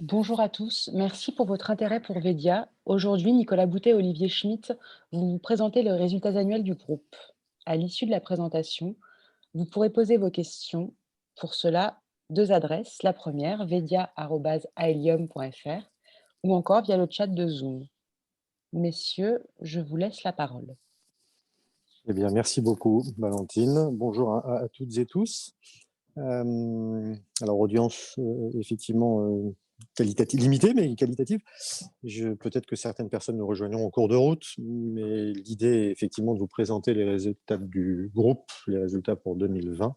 Bonjour à tous, merci pour votre intérêt pour Vedia. Aujourd'hui, Nicolas Boutet et Olivier Schmitt vont vous présenter les résultats annuels du groupe. À l'issue de la présentation, vous pourrez poser vos questions. Pour cela, deux adresses. La première, vedia@aelium.fr ou encore via le chat de Zoom. Messieurs, je vous laisse la parole. Eh bien, merci beaucoup, Valentine. Bonjour à toutes et tous. Alors, audience effectivement qualitative, limitée, mais qualitative. Peut-être que certaines personnes nous rejoigneront en cours de route, mais l'idée est effectivement de vous présenter les résultats du groupe, les résultats pour 2020.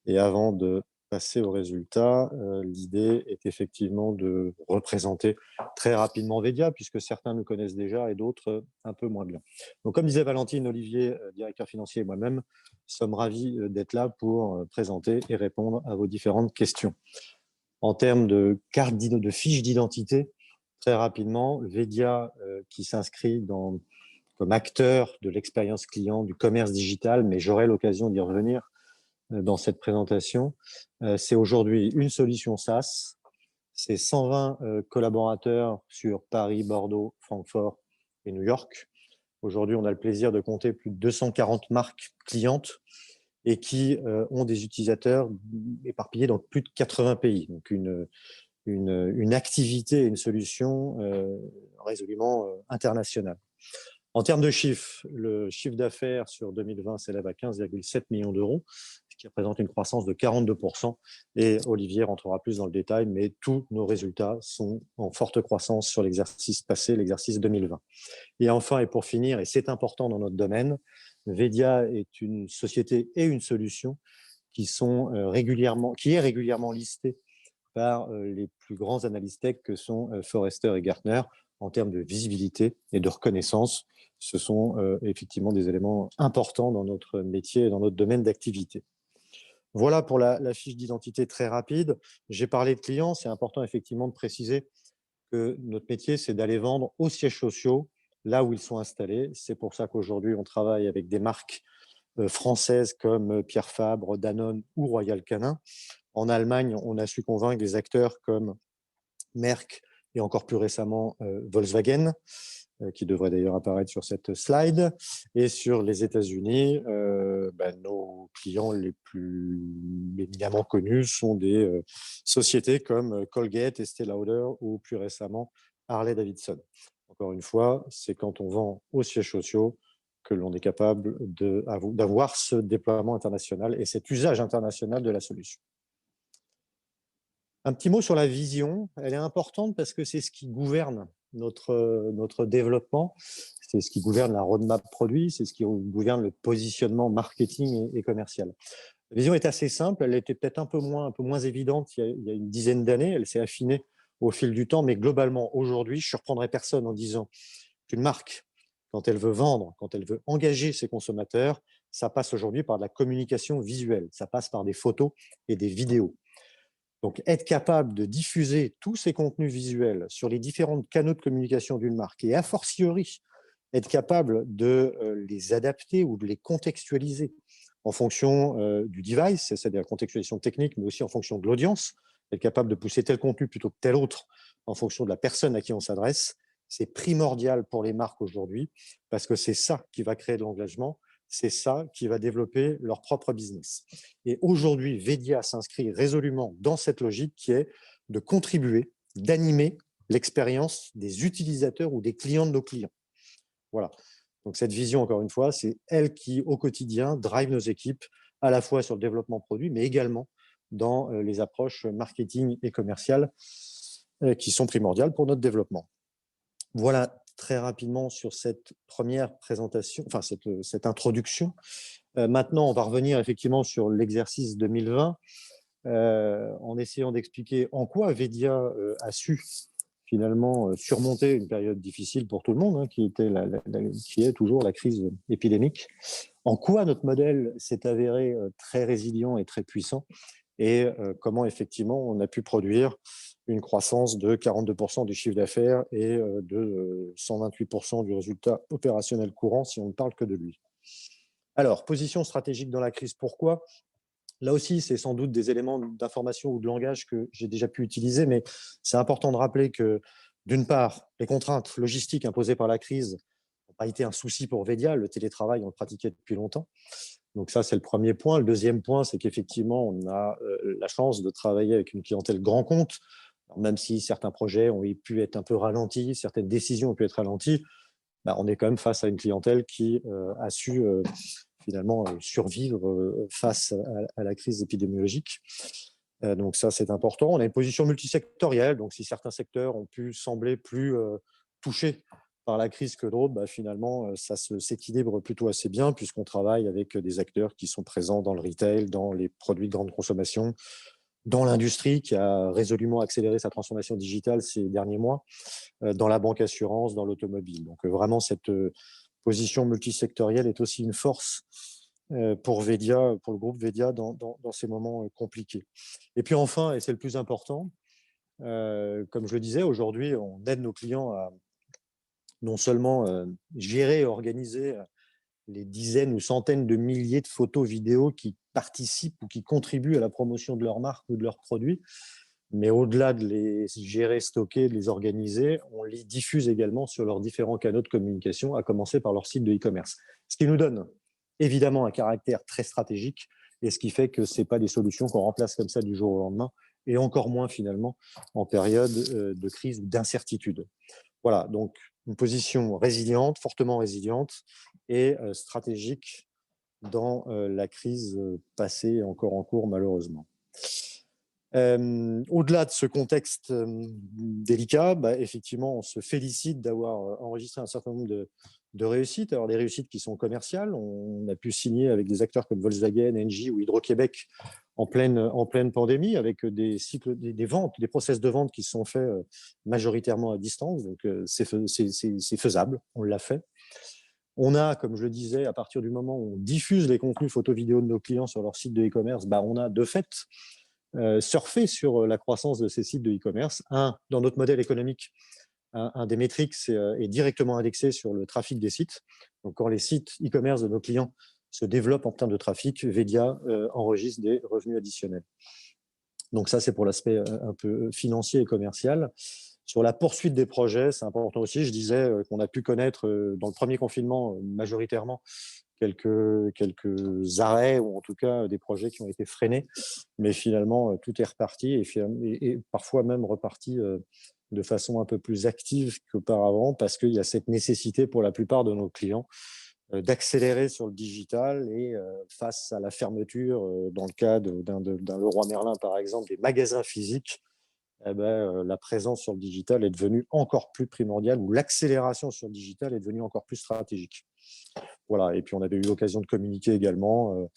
Et avant de passer aux résultats, l'idée est effectivement de représenter très rapidement Vedia, puisque certains nous connaissent déjà et d'autres un peu moins bien. Donc, comme disait Valentine, Olivier, directeur financier, et moi-même, sommes ravis d'être là pour présenter et répondre à vos différentes questions. En termes de de fiches d'identité, très rapidement, Vedia qui s'inscrit comme acteur de l'expérience client, du commerce digital, mais j'aurai l'occasion d'y revenir dans cette présentation. C'est aujourd'hui une solution SaaS. C'est 120 collaborateurs sur Paris, Bordeaux, Francfort et New York. Aujourd'hui, on a le plaisir de compter plus de 240 marques clientes et qui ont des utilisateurs éparpillés dans plus de 80 pays. Donc, une activité et une solution résolument internationale. En termes de chiffres, le chiffre d'affaires sur 2020 s'élève à 15,7 millions d'euros, ce qui représente une croissance de 42%. Et Olivier rentrera plus dans le détail, mais tous nos résultats sont en forte croissance sur l'exercice passé, l'exercice 2020. Et enfin, et pour finir, et c'est important dans notre domaine, Vedia est une société et une solution qui est régulièrement listée par les plus grands analystes tech que sont Forrester et Gartner en termes de visibilité et de reconnaissance. Ce sont effectivement des éléments importants dans notre métier et dans notre domaine d'activité. Voilà pour la fiche d'identité très rapide. J'ai parlé de clients, c'est important effectivement de préciser que notre métier, c'est d'aller vendre aux sièges sociaux, là où ils sont installés. C'est pour ça qu'aujourd'hui, on travaille avec des marques françaises comme Pierre Fabre, Danone ou Royal Canin. En Allemagne, on a su convaincre des acteurs comme Merck et encore plus récemment Volkswagen, qui devrait d'ailleurs apparaître sur cette slide. Et sur les États-Unis, nos clients les plus éminemment connus sont des sociétés comme Colgate, Estée Lauder ou plus récemment Harley-Davidson. Encore une fois, c'est quand on vend aux sièges sociaux que l'on est capable d'avoir ce déploiement international et cet usage international de la solution. Un petit mot sur la vision, elle est importante parce que c'est ce qui gouverne notre développement, c'est ce qui gouverne la roadmap produit, c'est ce qui gouverne le positionnement marketing et commercial. La vision est assez simple, elle était peut-être un peu moins évidente il y a une dizaine d'années, elle s'est affinée au fil du temps, mais globalement, aujourd'hui, je ne surprendrai personne en disant qu'une marque, quand elle veut vendre, quand elle veut engager ses consommateurs, ça passe aujourd'hui par de la communication visuelle, ça passe par des photos et des vidéos. Donc, être capable de diffuser tous ces contenus visuels sur les différents canaux de communication d'une marque et a fortiori être capable de les adapter ou de les contextualiser en fonction du device, c'est-à-dire la contextualisation technique, mais aussi en fonction de l'audience, être capable de pousser tel contenu plutôt que tel autre en fonction de la personne à qui on s'adresse, c'est primordial pour les marques aujourd'hui parce que c'est ça qui va créer de l'engagement, c'est ça qui va développer leur propre business. Et aujourd'hui, Vedia s'inscrit résolument dans cette logique qui est de contribuer, d'animer l'expérience des utilisateurs ou des clients de nos clients. Voilà. Donc cette vision, encore une fois, c'est elle qui, au quotidien, drive nos équipes, à la fois sur le développement produit, mais également dans les approches marketing et commerciales qui sont primordiales pour notre développement. Voilà très rapidement sur cette première présentation, enfin cette introduction. Maintenant, on va revenir effectivement sur l'exercice 2020 en essayant d'expliquer en quoi Vedia a su finalement surmonter une période difficile pour tout le monde, hein, qui est toujours la crise épidémique. En quoi notre modèle s'est avéré très résilient et très puissant et comment effectivement on a pu produire une croissance de 42% du chiffre d'affaires et de 128% du résultat opérationnel courant si on ne parle que de lui. Alors, position stratégique dans la crise, pourquoi ? Là aussi, c'est sans doute des éléments d'information ou de langage que j'ai déjà pu utiliser, mais c'est important de rappeler que, d'une part, les contraintes logistiques imposées par la crise n'ont pas été un souci pour Vedia. Le télétravail, on le pratiquait depuis longtemps. Donc ça, c'est le premier point. Le deuxième point, c'est qu'effectivement, on a la chance de travailler avec une clientèle grand compte. Alors, même si certains projets ont pu être un peu ralentis, certaines décisions ont pu être ralenties, bah, on est quand même face à une clientèle qui a su finalement survivre face à la crise épidémiologique. Donc ça, c'est important. On a une position multisectorielle, donc si certains secteurs ont pu sembler plus touchés par la crise que d'autres, bah, finalement, ça s'équilibre plutôt assez bien puisqu'on travaille avec des acteurs qui sont présents dans le retail, dans les produits de grande consommation, dans l'industrie qui a résolument accéléré sa transformation digitale ces derniers mois, dans la banque assurance, dans l'automobile. Donc vraiment, cette position multisectorielle est aussi une force pour Vedia, pour le groupe Vedia dans ces moments compliqués. Et puis enfin, et c'est le plus important, comme je le disais, aujourd'hui, on aide nos clients à non seulement gérer et organiser les dizaines ou centaines de milliers de photos, vidéos qui participent ou qui contribuent à la promotion de leur marque ou de leurs produits, mais au-delà de les gérer, stocker, de les organiser, on les diffuse également sur leurs différents canaux de communication, à commencer par leur site de e-commerce. Ce qui nous donne évidemment un caractère très stratégique et ce qui fait que ce n'est pas des solutions qu'on remplace comme ça du jour au lendemain et encore moins finalement en période de crise ou d'incertitude. Voilà, donc une position résiliente, fortement résiliente et stratégique dans la crise passée et encore en cours malheureusement. Au-delà de ce contexte délicat, bah, effectivement, on se félicite d'avoir enregistré un certain nombre de réussites. Alors, des réussites qui sont commerciales. On a pu signer avec des acteurs comme Volkswagen, Engie ou Hydro-Québec en pleine pandémie, avec des cycles, des ventes, des process de vente qui sont faits majoritairement à distance. Donc, c'est faisable. On l'a fait. On a, comme je le disais, à partir du moment où on diffuse les contenus photo-vidéo de nos clients sur leur site de e-commerce, bah, on a de fait surfer sur la croissance de ces sites de e-commerce. Dans notre modèle économique, un des métriques est directement indexé sur le trafic des sites. Donc, quand les sites e-commerce de nos clients se développent en termes de trafic, Vedia enregistre des revenus additionnels. Donc ça, c'est pour l'aspect un peu financier et commercial. Sur la poursuite des projets, c'est important aussi. Je disais qu'on a pu connaître dans le premier confinement majoritairement quelques arrêts ou en tout cas des projets qui ont été freinés. Mais finalement, tout est reparti et parfois même reparti de façon un peu plus active qu'auparavant parce qu'il y a cette nécessité pour la plupart de nos clients d'accélérer sur le digital et face à la fermeture, dans le cas d'un Leroy Merlin par exemple, des magasins physiques, eh ben, la présence sur le digital est devenue encore plus primordiale ou l'accélération sur le digital est devenue encore plus stratégique. Voilà, et puis on avait eu l'occasion de communiquer également,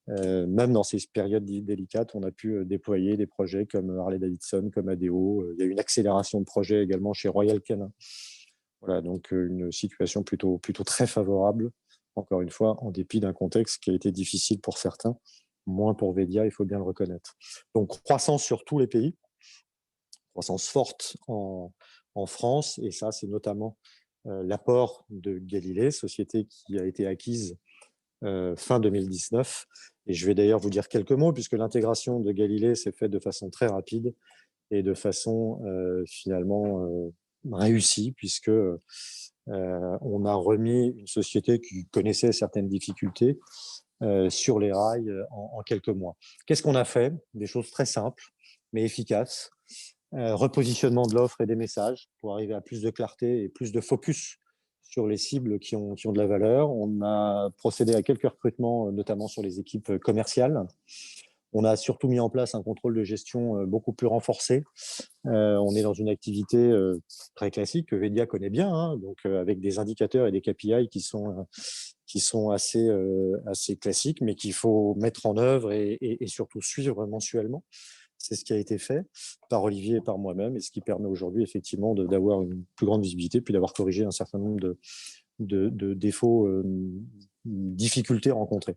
même dans ces périodes délicates, on a pu déployer des projets comme Harley-Davidson, comme ADO. Il y a eu une accélération de projets également chez Royal Canin. Voilà, donc une situation plutôt très favorable, encore une fois, en dépit d'un contexte qui a été difficile pour certains, moins pour Vedia, il faut bien le reconnaître. Donc croissance sur tous les pays, croissance forte en France, et ça, c'est notamment l'apport de Galilée, société qui a été acquise fin 2019. Et je vais d'ailleurs vous dire quelques mots, puisque l'intégration de Galilée s'est faite de façon très rapide et de façon finalement réussie, puisque on a remis une société qui connaissait certaines difficultés sur les rails en quelques mois. Qu'est-ce qu'on a fait? Des choses très simples, mais efficaces. Repositionnement de l'offre et des messages pour arriver à plus de clarté et plus de focus sur les cibles qui ont de la valeur. On a procédé à quelques recrutements, notamment sur les équipes commerciales. On a surtout mis en place un contrôle de gestion beaucoup plus renforcé. On est dans une activité très classique que Vedia connaît bien, hein, donc avec des indicateurs et des KPI qui sont assez classiques, mais qu'il faut mettre en œuvre et surtout suivre mensuellement. C'est ce qui a été fait par Olivier et par moi-même, et ce qui permet aujourd'hui effectivement d'avoir une plus grande visibilité, puis d'avoir corrigé un certain nombre de défauts, difficultés rencontrées.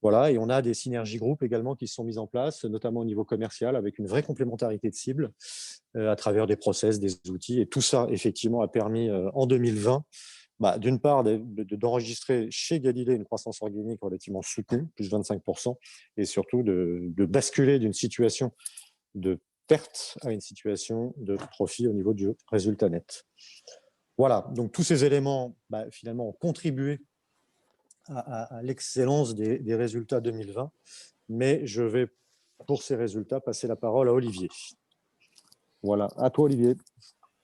Voilà, et on a des synergies groupes également qui se sont mises en place, notamment au niveau commercial, avec une vraie complémentarité de cibles à travers des process, des outils. Et tout ça, effectivement, a permis en 2020 D'une part, d'enregistrer chez Galilée une croissance organique relativement soutenue, plus 25%, et surtout de basculer d'une situation de perte à une situation de profit au niveau du résultat net. Voilà, donc tous ces éléments, finalement, ont contribué à l'excellence des résultats 2020, mais je vais, pour ces résultats, passer la parole à Olivier. Voilà, à toi Olivier.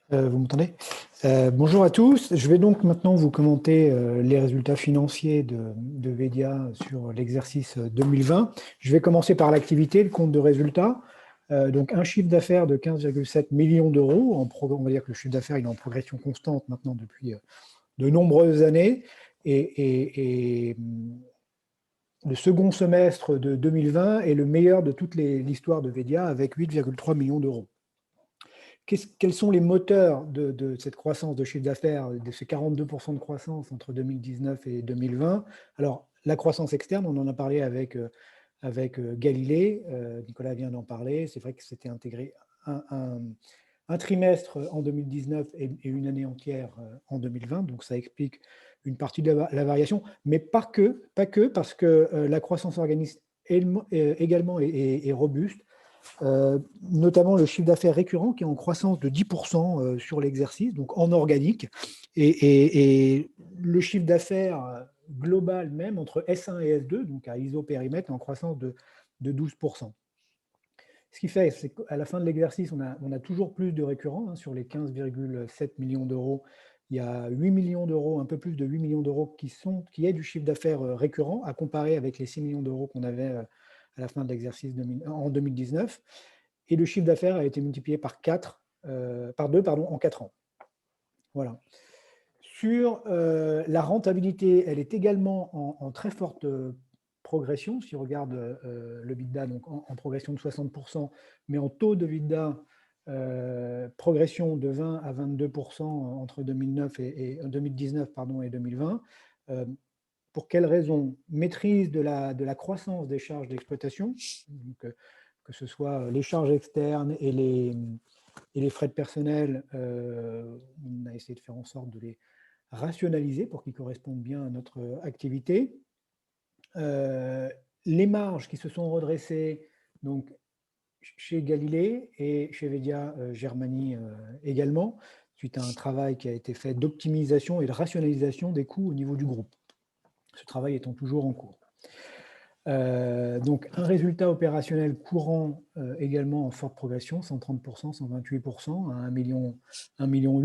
Vous m'entendez? Bonjour à tous. Je vais donc maintenant vous commenter les résultats financiers de Vedia sur l'exercice 2020. Je vais commencer par l'activité, le compte de résultats. Donc un chiffre d'affaires de 15,7 millions d'euros. On va dire que le chiffre d'affaires est en progression constante maintenant depuis de nombreuses années. Et le second semestre de 2020 est le meilleur de toute l'histoire de Vedia avec 8,3 millions d'euros. Quels sont les moteurs de cette croissance de chiffre d'affaires, de ces 42% de croissance entre 2019 et 2020? Alors, la croissance externe, on en a parlé avec Galilée, Nicolas vient d'en parler, c'est vrai que c'était intégré un trimestre en 2019 et une année entière en 2020, donc ça explique une partie de la variation, mais pas que, parce que la croissance organique également est robuste. Notamment le chiffre d'affaires récurrent qui est en croissance de 10% sur l'exercice, donc en organique, et le chiffre d'affaires global même entre S1 et S2, donc à isopérimètre, est en croissance de 12%. Ce qui fait, c'est qu'à la fin de l'exercice, on a toujours plus de récurrents, sur les 15,7 millions d'euros. Il y a 8 millions d'euros, un peu plus de 8 millions d'euros qui est du chiffre d'affaires récurrent, à comparer avec les 6 millions d'euros qu'on avait à la fin de l'exercice en 2019. Et le chiffre d'affaires a été multiplié par 2 en 4 ans. Voilà. Sur la rentabilité, elle est également en très forte progression. Si on regarde le EBITDA, donc en progression de 60%, mais en taux de EBITDA, progression de 20 à 22% entre 2019 et 2020. Pour quelles raisons? Maîtrise de la croissance des charges d'exploitation, que ce soit les charges externes et les frais de personnel. On a essayé de faire en sorte de les rationaliser pour qu'ils correspondent bien à notre activité. Les marges qui se sont redressées donc, chez Galilée et chez Vedia Germanie également, suite à un travail qui a été fait d'optimisation et de rationalisation des coûts au niveau du groupe. Ce travail étant toujours en cours. Donc un résultat opérationnel courant également en forte progression, 130%, 128% à 1,8 million.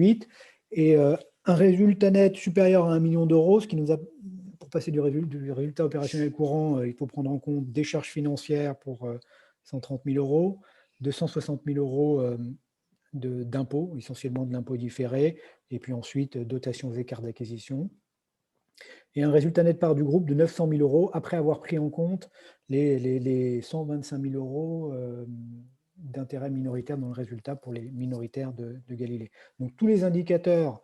Et un résultat net supérieur à 1 million d'euros, ce qui nous a, pour passer du résultat opérationnel courant, il faut prendre en compte des charges financières pour 130 000 euros, 260 000 euros d'impôts, essentiellement de l'impôt différé, et puis ensuite dotation aux écarts d'acquisition. Et un résultat net part du groupe de 900 000 euros après avoir pris en compte les 125 000 euros d'intérêt minoritaire dans le résultat pour les minoritaires de Galilée. Donc tous les indicateurs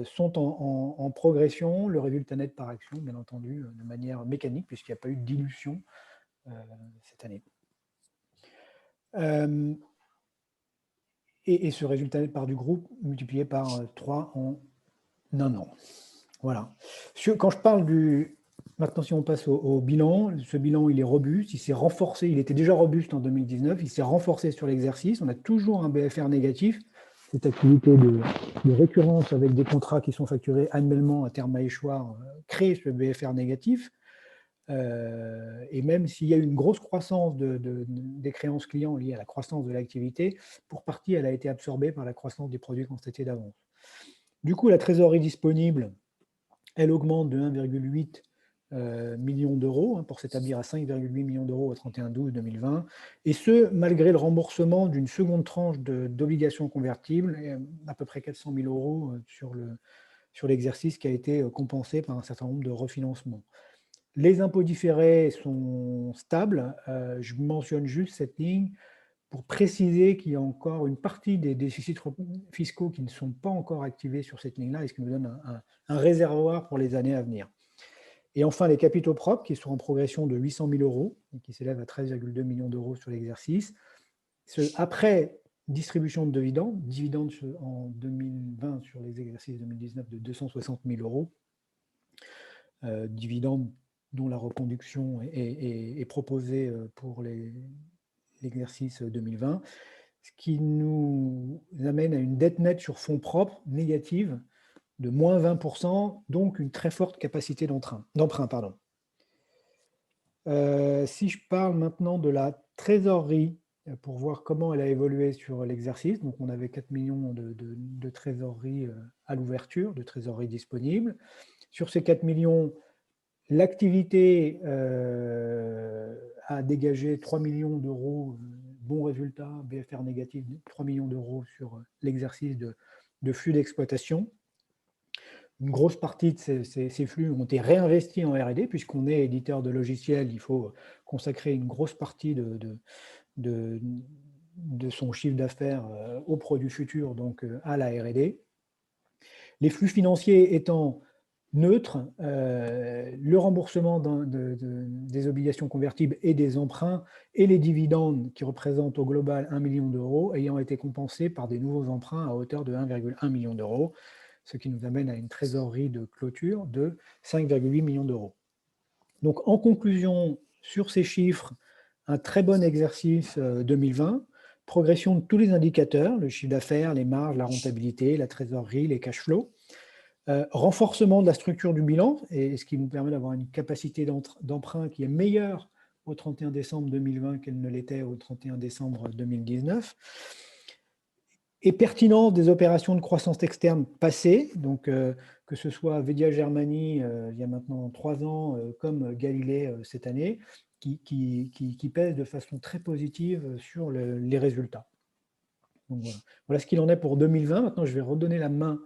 sont en progression, le résultat net par action, bien entendu, de manière mécanique, puisqu'il n'y a pas eu de dilution cette année. Et ce résultat net part du groupe multiplié par 3 en un an. Voilà. Quand je parle du... Maintenant, si on passe au bilan, ce bilan, il est robuste, il s'est renforcé, il était déjà robuste en 2019, il s'est renforcé sur l'exercice, on a toujours un BFR négatif, cette activité de récurrence avec des contrats qui sont facturés annuellement à terme à échoir crée ce BFR négatif, et même s'il y a eu une grosse croissance des créances clients liées à la croissance de l'activité, pour partie, elle a été absorbée par la croissance des produits constatés d'avance. Du coup, la trésorerie disponible, elle augmente de 1,8 million d'euros pour s'établir à 5,8 millions d'euros au 31/12/2020, et ce, malgré le remboursement d'une seconde tranche d'obligations convertibles, à peu près 400 000 euros sur l'exercice qui a été compensé par un certain nombre de refinancements. Les impôts différés sont stables. Je mentionne juste cette ligne pour préciser qu'il y a encore une partie des déficits fiscaux qui ne sont pas encore activés sur cette ligne-là, et ce qui nous donne un réservoir pour les années à venir. Et enfin, les capitaux propres qui sont en progression de 800 000 euros et qui s'élèvent à 13,2 millions d'euros sur l'exercice. Après distribution de dividendes en 2020 sur les exercices 2019 de 260 000 euros, dividendes dont la reconduction est proposée pour l'exercice 2020, ce qui nous amène à une dette nette sur fonds propres négative de moins 20%, donc une très forte capacité d'emprunt. Si je parle maintenant de la trésorerie, pour voir comment elle a évolué sur l'exercice, donc on avait 4 millions de trésorerie à l'ouverture, de trésorerie disponible. Sur ces 4 millions, l'activité a dégagé 3 millions d'euros, bon résultat, BFR négatif, 3 millions d'euros sur l'exercice de flux d'exploitation. Une grosse partie de ces flux ont été réinvestis en R&D, puisqu'on est éditeur de logiciels, il faut consacrer une grosse partie de son chiffre d'affaires aux produits futurs, donc à la R&D. Les flux financiers étant neutres, le remboursement des obligations convertibles et des emprunts et les dividendes qui représentent au global 1 million d'euros ayant été compensés par des nouveaux emprunts à hauteur de 1,1 million d'euros, ce qui nous amène à une trésorerie de clôture de 5,8 millions d'euros. Donc, en conclusion, sur ces chiffres, un très bon exercice 2020, progression de tous les indicateurs, le chiffre d'affaires, les marges, la rentabilité, la trésorerie, les cash flows, renforcement de la structure du bilan, et ce qui nous permet d'avoir une capacité d'emprunt qui est meilleure au 31 décembre 2020 qu'elle ne l'était au 31 décembre 2019, et pertinence des opérations de croissance externe passées, donc que ce soit Vedia Germany il y a maintenant 3 ans, comme Galilée cette année, qui pèsent de façon très positive sur les résultats. Donc voilà ce qu'il en est pour 2020. Maintenant, je vais redonner la main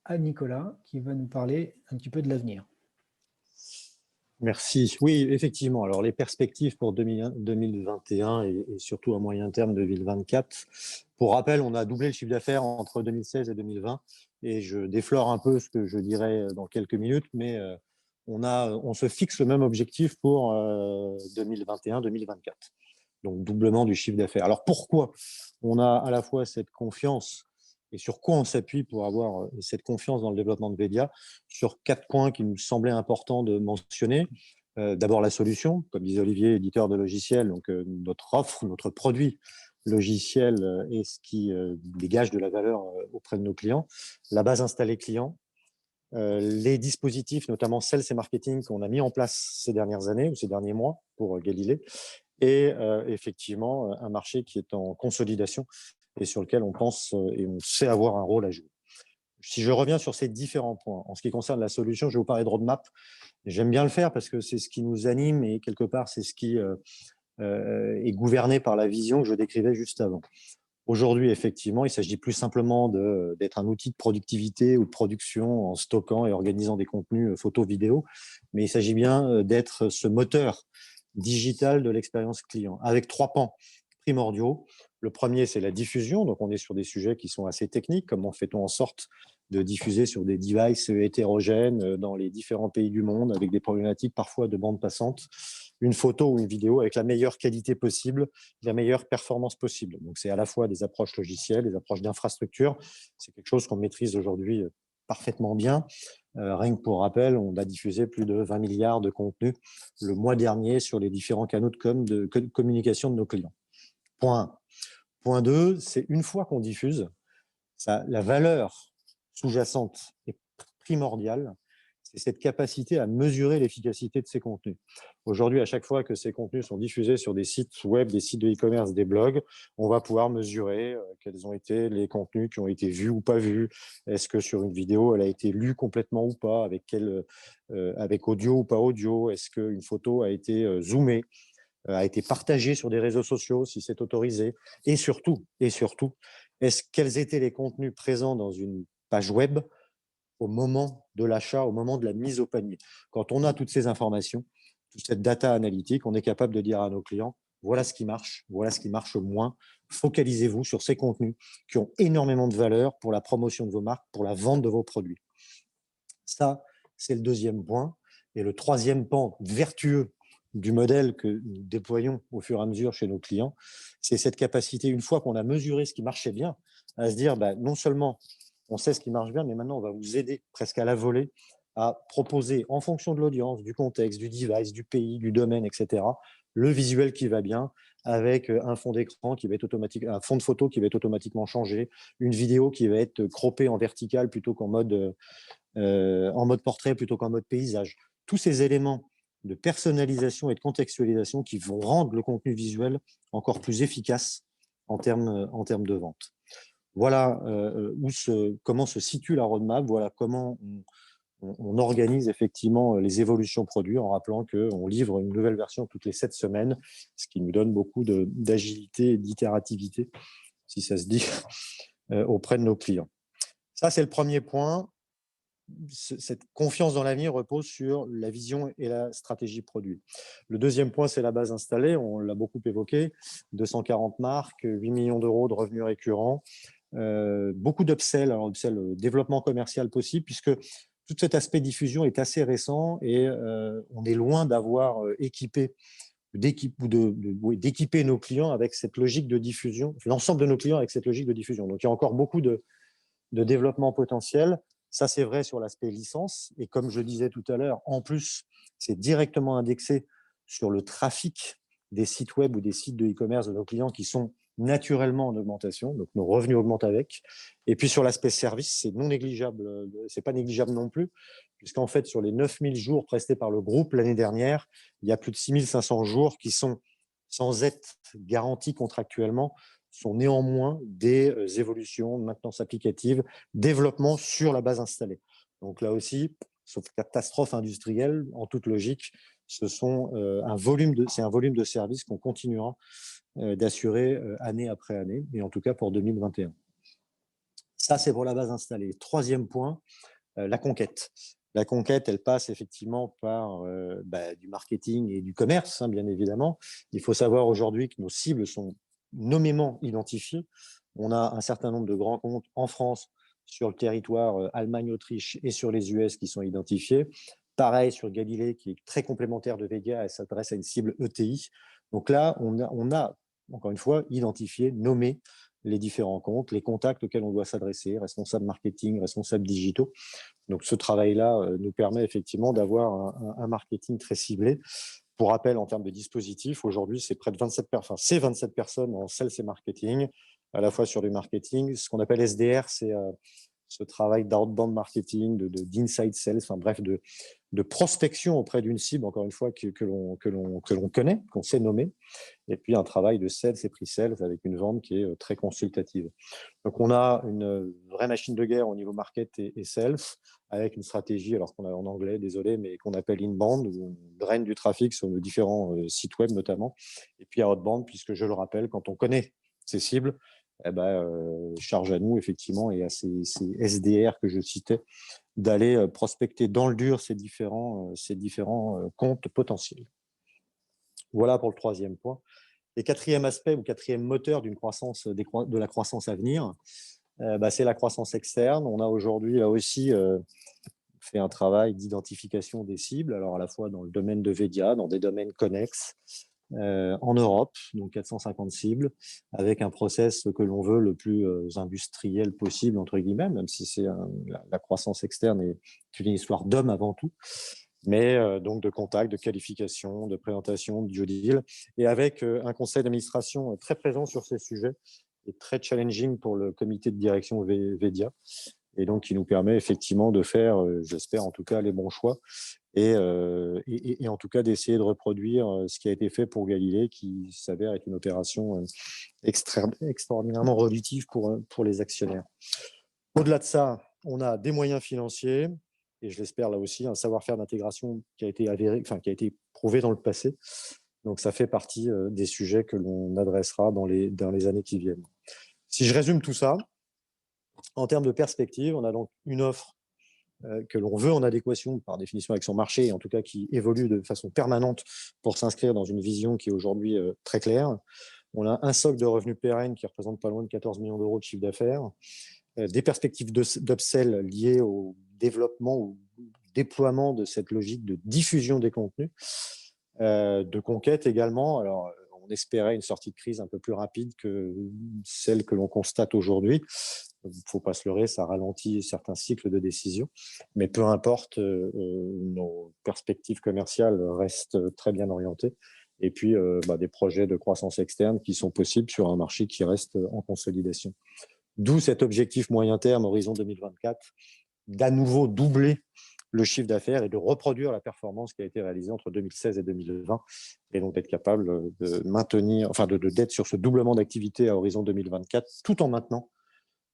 à Nicolas, qui va nous parler un petit peu de l'avenir. Merci. Oui, effectivement. Alors, les perspectives pour 2021 et surtout à moyen terme 2024. Pour rappel, on a doublé le chiffre d'affaires entre 2016 et 2020. Et je déflore un peu ce que je dirai dans quelques minutes, mais on se fixe le même objectif pour 2021-2024. Donc, doublement du chiffre d'affaires. Alors, pourquoi on a à la fois cette confiance et sur quoi on s'appuie pour avoir cette confiance dans le développement de Vedia? Sur 4 points qui nous semblaient importants de mentionner. D'abord, la solution, comme disait Olivier, éditeur de logiciels, donc notre offre, notre produit logiciel est ce qui dégage de la valeur auprès de nos clients. La base installée client, les dispositifs, notamment sales et marketing qu'on a mis en place ces dernières années ou ces derniers mois pour Galilée, et effectivement un marché qui est en consolidation et sur lequel on pense et on sait avoir un rôle à jouer. Si je reviens sur ces différents points, en ce qui concerne la solution, je vais vous parler de roadmap. J'aime bien le faire parce que c'est ce qui nous anime et quelque part, c'est ce qui est gouverné par la vision que je décrivais juste avant. Aujourd'hui, effectivement, il s'agit plus simplement d'être un outil de productivité ou de production en stockant et organisant des contenus photos, vidéos, mais il s'agit bien d'être ce moteur digital de l'expérience client avec 3 pans primordiaux. Le premier, c'est la diffusion. Donc, on est sur des sujets qui sont assez techniques. Comment fait-on en sorte de diffuser sur des devices hétérogènes dans les différents pays du monde avec des problématiques parfois de bande passante, une photo ou une vidéo avec la meilleure qualité possible, la meilleure performance possible. Donc, c'est à la fois des approches logicielles, des approches d'infrastructure. C'est quelque chose qu'on maîtrise aujourd'hui parfaitement bien. Rien que pour rappel, on a diffusé plus de 20 milliards de contenus le mois dernier sur les différents canaux de communication de nos clients. Point 2, c'est une fois qu'on diffuse, la valeur sous-jacente est primordiale, c'est cette capacité à mesurer l'efficacité de ces contenus. Aujourd'hui, à chaque fois que ces contenus sont diffusés sur des sites web, des sites de e-commerce, des blogs, on va pouvoir mesurer quels ont été les contenus qui ont été vus ou pas vus. Est-ce que sur une vidéo, elle a été lue complètement ou pas, avec audio ou pas audio? Est-ce qu'une photo a été zoomée, a été partagée sur des réseaux sociaux, si c'est autorisé? Et surtout, quels étaient les contenus présents dans une page web au moment de l'achat, au moment de la mise au panier? Quand on a toutes ces informations, toute cette data analytique, on est capable de dire à nos clients, voilà ce qui marche moins. Focalisez-vous sur ces contenus qui ont énormément de valeur pour la promotion de vos marques, pour la vente de vos produits. Ça, c'est le deuxième point. Et le troisième pan vertueux du modèle que nous déployons au fur et à mesure chez nos clients, c'est cette capacité, une fois qu'on a mesuré ce qui marchait bien, à se dire, non seulement on sait ce qui marche bien, mais maintenant on va vous aider presque à la volée à proposer, en fonction de l'audience, du contexte, du device, du pays, du domaine, etc., le visuel qui va bien, avec un fond d'écran qui va être automatique, un fond de photo qui va être automatiquement changé, une vidéo qui va être croppée en vertical plutôt qu'en mode portrait plutôt qu'en mode paysage. Tous ces éléments de personnalisation et de contextualisation qui vont rendre le contenu visuel encore plus efficace en termes de vente. Voilà comment se situe la roadmap, voilà comment on organise effectivement les évolutions produits en rappelant qu'on livre une nouvelle version toutes les 7 semaines, ce qui nous donne beaucoup d'agilité et d'itérativité, si ça se dit, auprès de nos clients. Ça, c'est le premier point. Cette confiance dans l'avenir repose sur la vision et la stratégie produit. Le deuxième point, c'est la base installée. On l'a beaucoup évoqué. 240 marques, 8 millions d'euros de revenus récurrents, beaucoup d'upsell. Alors, upsell, développement commercial possible, puisque tout cet aspect diffusion est assez récent et on est loin d'avoir d'équiper nos clients avec cette logique de diffusion, l'ensemble de nos clients avec cette logique de diffusion. Donc, il y a encore beaucoup de développement potentiel. Ça, c'est vrai sur l'aspect licence. Et comme je disais tout à l'heure, en plus, c'est directement indexé sur le trafic des sites web ou des sites de e-commerce de nos clients qui sont naturellement en augmentation. Donc, nos revenus augmentent avec. Et puis, sur l'aspect service, c'est non négligeable. C'est pas négligeable non plus, puisqu'en fait, sur les 9000 jours prestés par le groupe l'année dernière, il y a plus de 6500 jours qui sont, sans être garantis contractuellement, sont néanmoins des évolutions de maintenance applicative, développement sur la base installée. Donc là aussi, sauf catastrophe industrielle, en toute logique, c'est un volume de services qu'on continuera d'assurer année après année, et en tout cas pour 2021. Ça, c'est pour la base installée. Troisième point, la conquête. La conquête, elle passe effectivement par du marketing et du commerce, bien évidemment. Il faut savoir aujourd'hui que nos cibles sont nommément identifiées. On a un certain nombre de grands comptes en France, sur le territoire Allemagne, Autriche et sur les US qui sont identifiés. Pareil sur Galilée, qui est très complémentaire de Vega, elle s'adresse à une cible ETI. Donc là, on a encore une fois identifié, nommé les différents comptes, les contacts auxquels on doit s'adresser, responsables marketing, responsables digitaux. Donc, ce travail-là nous permet effectivement d'avoir un marketing très ciblé. Pour rappel, en termes de dispositifs, aujourd'hui, c'est près de 27 personnes en sales et marketing, à la fois sur du marketing. Ce qu'on appelle SDR, c'est ce travail d'outbound marketing, d'inside sales, enfin bref, de prospection auprès d'une cible, encore une fois, que l'on connaît, qu'on sait nommer. Et puis, un travail de sales et pre-sales avec une vente qui est très consultative. Donc, on a une vraie machine de guerre au niveau market et sales, avec une stratégie, alors qu'on a en anglais, désolé, mais qu'on appelle inbound, où on draine du trafic sur nos différents sites web notamment. Et puis, outbound, puisque je le rappelle, quand on connaît ces cibles, charge à nous, effectivement, et à ces SDR que je citais, d'aller prospecter dans le dur ces différents comptes potentiels. Voilà pour le troisième point. Et quatrième aspect ou quatrième moteur d'une croissance, de la croissance à venir, c'est la croissance externe. On a aujourd'hui là aussi fait un travail d'identification des cibles, alors à la fois dans le domaine de Vedia, dans des domaines connexes, en Europe, donc 450 cibles, avec un process que l'on veut le plus industriel possible, entre guillemets, même si c'est la croissance externe est une histoire d'homme avant tout, mais donc de contact, de qualification, de présentation, de due deal, et avec un conseil d'administration très présent sur ces sujets et très challenging pour le comité de direction Vedia, et donc qui nous permet effectivement de faire, j'espère en tout cas, les bons choix, et en tout cas d'essayer de reproduire ce qui a été fait pour Galilée, qui s'avère être une opération extraordinairement relutive pour les actionnaires. Au-delà de ça, on a des moyens financiers, et je l'espère là aussi, un savoir-faire d'intégration qui a été avéré, qui a été prouvé dans le passé. Donc ça fait partie des sujets que l'on adressera dans les années qui viennent. Si je résume tout ça, en termes de perspective, on a donc une offre que l'on veut en adéquation par définition avec son marché, et en tout cas qui évolue de façon permanente pour s'inscrire dans une vision qui est aujourd'hui très claire. On a un socle de revenus pérennes qui représente pas loin de 14 millions d'euros de chiffre d'affaires, des perspectives d'upsell liées au développement ou déploiement de cette logique de diffusion des contenus, de conquête également. Alors, on espérait une sortie de crise un peu plus rapide que celle que l'on constate aujourd'hui. Il ne faut pas se leurrer, ça ralentit certains cycles de décision. Mais peu importe, nos perspectives commerciales restent très bien orientées. Et puis, des projets de croissance externe qui sont possibles sur un marché qui reste en consolidation. D'où cet objectif moyen terme, horizon 2024, d'à nouveau doubler le chiffre d'affaires et de reproduire la performance qui a été réalisée entre 2016 et 2020, et donc d'être capable de maintenir, enfin d'être sur ce doublement d'activité à horizon 2024, tout en maintenant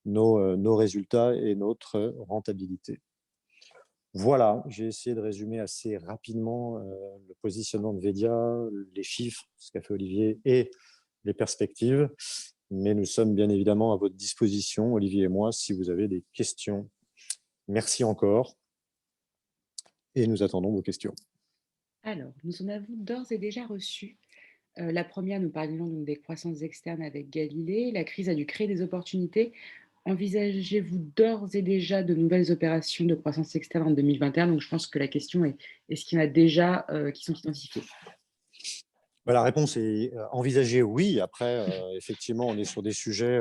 nos résultats et notre rentabilité. Voilà, j'ai essayé de résumer assez rapidement le positionnement de Vedia, les chiffres, ce qu'a fait Olivier, et les perspectives. Mais nous sommes bien évidemment à votre disposition, Olivier et moi, si vous avez des questions. Merci encore et nous attendons vos questions. Alors, nous en avons d'ores et déjà reçu. La première, nous parlions donc des croissances externes avec Galilée. La crise a dû créer des opportunités. Envisagez-vous d'ores et déjà de nouvelles opérations de croissance externe en 2021? Donc, je pense que la question est, est-ce qu'il y en a déjà qui sont identifiés? La réponse est envisagée, oui. Après, effectivement, on est sur des sujets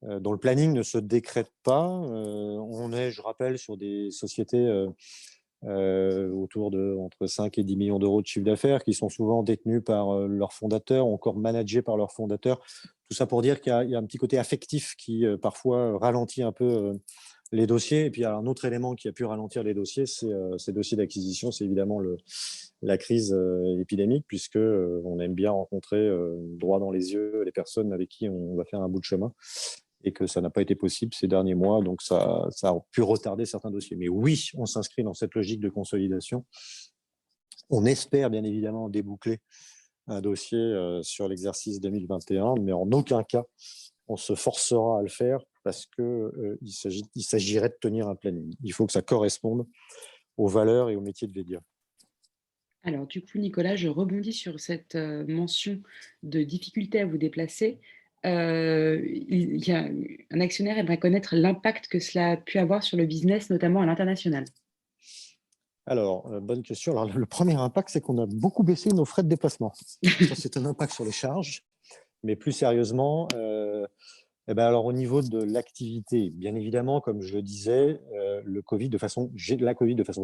dont le planning ne se décrète pas. On est, je rappelle, sur des sociétés autour de entre 5 et 10 millions d'euros de chiffre d'affaires qui sont souvent détenus par leurs fondateurs, encore managés par leurs fondateurs. Tout ça pour dire qu'il y a un petit côté affectif qui parfois ralentit un peu les dossiers. Et puis, il y a un autre élément qui a pu ralentir les dossiers, c'est ces dossiers d'acquisition, c'est évidemment la crise épidémique, puisque on aime bien rencontrer droit dans les yeux les personnes avec qui on va faire un bout de chemin, et que ça n'a pas été possible ces derniers mois, donc ça a pu retarder certains dossiers. Mais oui, on s'inscrit dans cette logique de consolidation. On espère bien évidemment déboucler un dossier sur l'exercice 2021, mais en aucun cas on se forcera à le faire parce qu'il s'agirait de tenir un planning. Il faut que ça corresponde aux valeurs et aux métiers de Vedia. Alors, du coup, Nicolas, je rebondis sur cette mention de difficulté à vous déplacer. Il y a un actionnaire aimerait connaître l'impact que cela a pu avoir sur le business, notamment à l'international. Alors, bonne question. Alors, le premier impact, c'est qu'on a beaucoup baissé nos frais de déplacement. Ça, c'est un impact sur les charges. Mais plus sérieusement, alors, au niveau de l'activité, bien évidemment, comme je le disais, la Covid, de façon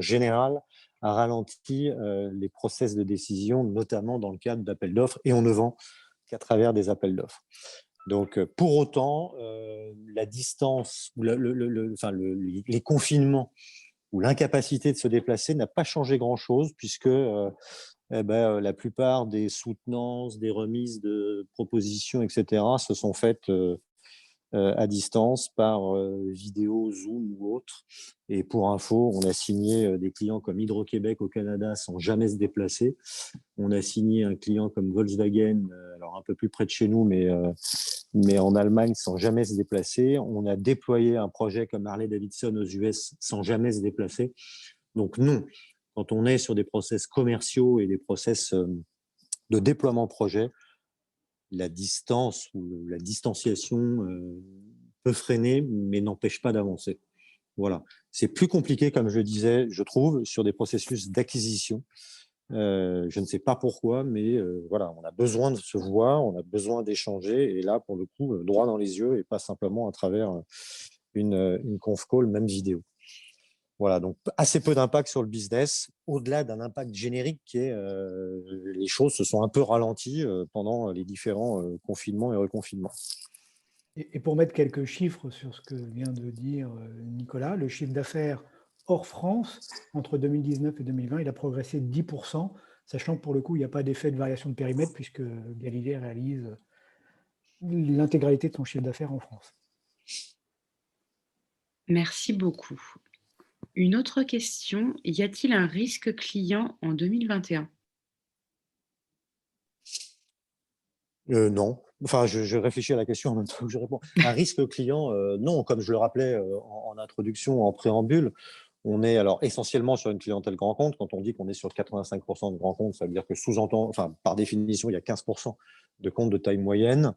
générale, a ralenti les process de décision, notamment dans le cadre d'appels d'offres, et on ne vend qu'à travers des appels d'offres. Donc, pour autant, la distance, ou les confinements, ou l'incapacité de se déplacer n'a pas changé grand-chose, puisque la plupart des soutenances, des remises de propositions, etc., se sont faites à distance par vidéo, Zoom ou autre. Et pour info, on a signé des clients comme Hydro-Québec au Canada sans jamais se déplacer. On a signé un client comme Volkswagen, alors un peu plus près de chez nous, mais en Allemagne sans jamais se déplacer. On a déployé un projet comme Harley-Davidson aux US sans jamais se déplacer. Donc non, quand on est sur des process commerciaux et des process de déploiement projet, la distance ou la distanciation peut freiner, mais n'empêche pas d'avancer. Voilà. C'est plus compliqué, comme je le disais, je trouve, sur des processus d'acquisition. Je ne sais pas pourquoi, mais voilà, on a besoin de se voir, on a besoin d'échanger, et là, pour le coup, droit dans les yeux et pas simplement à travers une conf call, même vidéo. Voilà, donc assez peu d'impact sur le business, au-delà d'un impact générique qui est les choses se sont un peu ralenties pendant les différents confinements et reconfinements. Et pour mettre quelques chiffres sur ce que vient de dire Nicolas, le chiffre d'affaires hors France, entre 2019 et 2020, il a progressé de 10%, sachant que pour le coup, il n'y a pas d'effet de variation de périmètre puisque Galilée réalise l'intégralité de son chiffre d'affaires en France. Merci beaucoup. Une autre question, y a-t-il un risque client en 2021? Non. Enfin, je réfléchis à la question en même temps que je réponds. Un risque client, non. Comme je le rappelais en introduction, en préambule, on est alors essentiellement sur une clientèle grand compte. Quand on dit qu'on est sur 85% de grand compte, ça veut dire que par définition, il y a 15% de comptes de taille moyenne.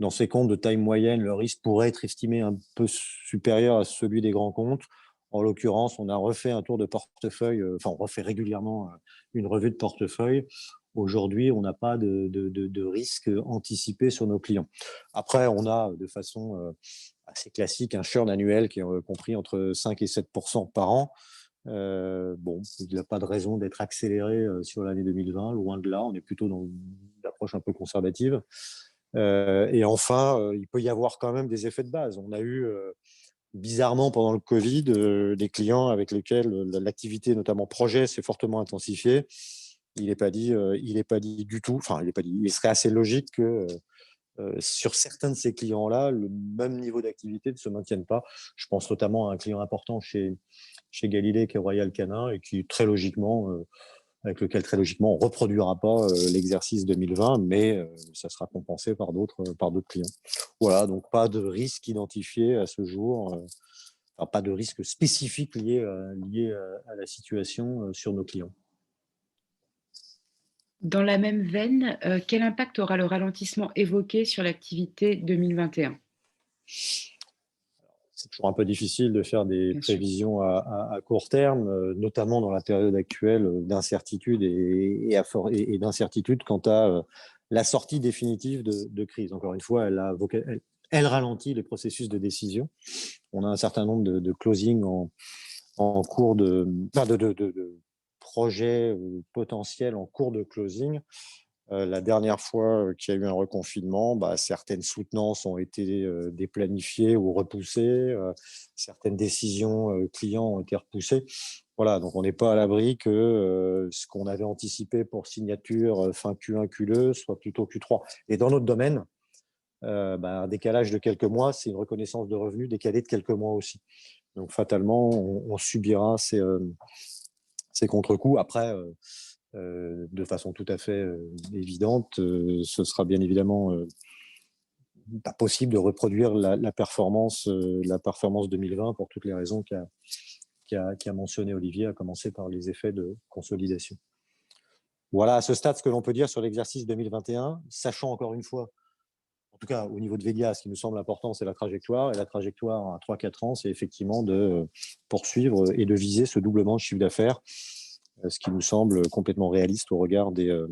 Dans ces comptes de taille moyenne, le risque pourrait être estimé un peu supérieur à celui des grands comptes. En l'occurrence, on a refait un tour de portefeuille, enfin, on refait régulièrement une revue de portefeuille. Aujourd'hui, on n'a pas de risque anticipé sur nos clients. Après, on a de façon assez classique un churn annuel qui est compris entre 5 et 7% par an. Bon, il n'y a pas de raison d'être accéléré sur l'année 2020, loin de là. On est plutôt dans une approche un peu conservative. Et enfin, il peut y avoir quand même des effets de base. On a eu bizarrement pendant le Covid des clients avec lesquels l'activité, notamment projet, s'est fortement intensifiée. Il n'est pas dit du tout. Enfin, il n'est pas dit. Il serait assez logique que sur certains de ces clients-là, le même niveau d'activité ne se maintienne pas. Je pense notamment à un client important chez Galilée, qui est Royal Canin, et qui très logiquement, avec lequel très logiquement on ne reproduira pas l'exercice 2020, mais ça sera compensé par d'autres clients. Voilà, donc pas de risque identifié à ce jour, enfin, pas de risque spécifique lié à la situation sur nos clients. Dans la même veine, quel impact aura le ralentissement évoqué sur l'activité 2021? C'est toujours un peu difficile de faire des Bien sûr. prévisions à court terme, notamment dans la période actuelle d'incertitude et d'incertitude quant à la sortie définitive de crise. Encore une fois, elle ralentit les processus de décision. On a un certain nombre de closings en cours de projets potentiels en cours de closing. La dernière fois qu'il y a eu un reconfinement, certaines soutenances ont été déplanifiées ou repoussées, certaines décisions clients ont été repoussées. Voilà, donc on n'est pas à l'abri que ce qu'on avait anticipé pour signature fin Q1, Q2 soit plutôt Q3. Et dans notre domaine, un décalage de quelques mois, c'est une reconnaissance de revenus décalée de quelques mois aussi. Donc fatalement, on subira ces contre-coups. Après, de façon tout à fait évidente, ce sera bien évidemment pas possible de reproduire la performance 2020 pour toutes les raisons qu'a mentionné Olivier, à commencer par les effets de consolidation. Voilà à ce stade ce que l'on peut dire sur l'exercice 2021, sachant encore une fois, en tout cas au niveau de Vedia, ce qui nous semble important, c'est la trajectoire. Et la trajectoire à 3-4 ans, c'est effectivement de poursuivre et de viser ce doublement de chiffre d'affaires, ce qui nous semble complètement réaliste au regard de